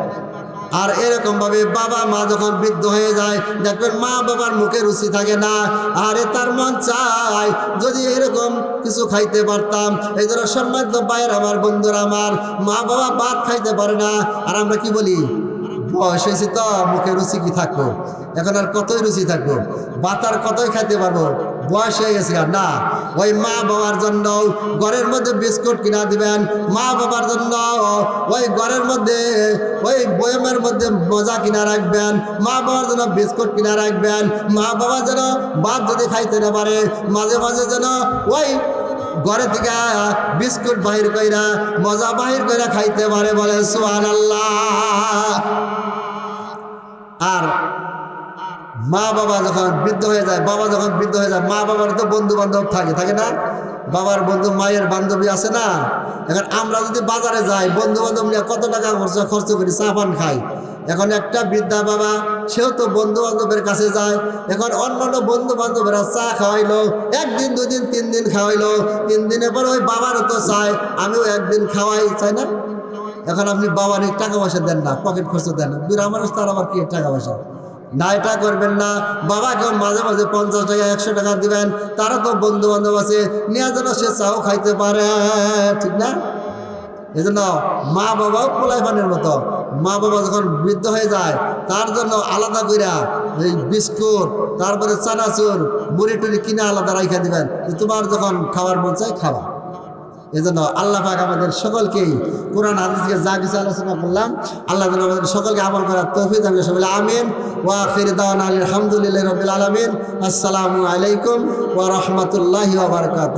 আর এরকমভাবে বাবা মা যখন বৃদ্ধ হয়ে যায়, দেখবেন মা বাবার মুখে রুচি থাকে না, আরে তার মন চায় যদি এরকম কিছু খাইতে পারতাম। এই জন্য সম্মানিত ভাইয়ের আমার, বন্ধুরা আমার, মা বাবা ভাত খাইতে পারে না, আর আমরা কি বলি, বয়স হয়েছে তো মুখে রুচি কি থাকবো, এখন আর কতই রুচি থাকবো, ভাত আর কতই খাইতে পারবো, বয়স হয়ে গেছে। আর না, ওই মা বাবার জন্য ঘরের মধ্যে বিস্কুট কিনা দিবেন, মা বাবার জন্য ওই ঘরের মধ্যে ওই বয়মের মধ্যে মজা কিনা রাখবেন, মা বাবার জন্য বিস্কুট কিনা রাখবেন। মা বাবা যেন ভাত যদি খাইতে না পারে, মাঝে মাঝে যেন ওই ঘরে থেকে বিস্কুট বাহির কইরা, মজা বাহির কইরা খাইতে পারে। বলে সুবহানাল্লাহ। আর মা বাবা যখন বৃদ্ধ হয়ে যায়, বাবা যখন বৃদ্ধ হয়ে যায়, মা বাবার তো বন্ধু বান্ধব থাকে না, বাবার বন্ধু মায়ের বান্ধবী আছে না। এখন আমরা যদি বাজারে যাই, বন্ধু বান্ধব নিয়ে কত টাকা খরচ করি, চা পান খাই। এখন একটা বৃদ্ধা বাবা, সেও তো বন্ধু বান্ধবের কাছে যায়। এখন অন্যান্য বন্ধু বান্ধবেরা চা খাওয়াইলো, 1 দিন 2 দিন 3 দিন খাওয়াইলো, 3 দিনের পর ওই বাবারও তো চায় আমিও 1 দিন খাওয়াই, চাই না? এখন আপনি বাবার টাকা পয়সা দেন না, পকেট খরচ দেন না, বুড়া মানুষ তার আবার কি টাকা পয়সা না, এটা করবেন না। বাবাকে মাঝে মাঝে 50 টাকা 100 টাকা দিবেন, তারা তো বন্ধু বান্ধব আছে, নিয়ে যেন সে চাও খাইতে পারে, ঠিক না? এই জন্য মা বাবাও পোলাই পানির মতো, মা বাবা যখন বৃদ্ধ হয়ে যায় তার জন্য আলাদা কইরা এই বিস্কুট তারপরে চানাচুর মুড়ি টুড়ি কিনে আলাদা রাইখা দিবেন, তোমার যখন খাবার মন চায় খাওয়া। এই জন্য আল্লাহ পাক আমাদের সকলকেই কোরআন হাদিসকে যা কিছু আলোচনা করলাম, আল্লাহ যেন আমাদের সকলকে আমল করার তৌফিক দান করেন। সবাই আমিন। ওয়া আখির দাওয়ানা আলহামদুলিল্লাহি রাব্বিল আলামিন। আসসালামু আলাইকুম ওয়া রাহমাতুল্লাহি ওয়া বারাকাতুহু।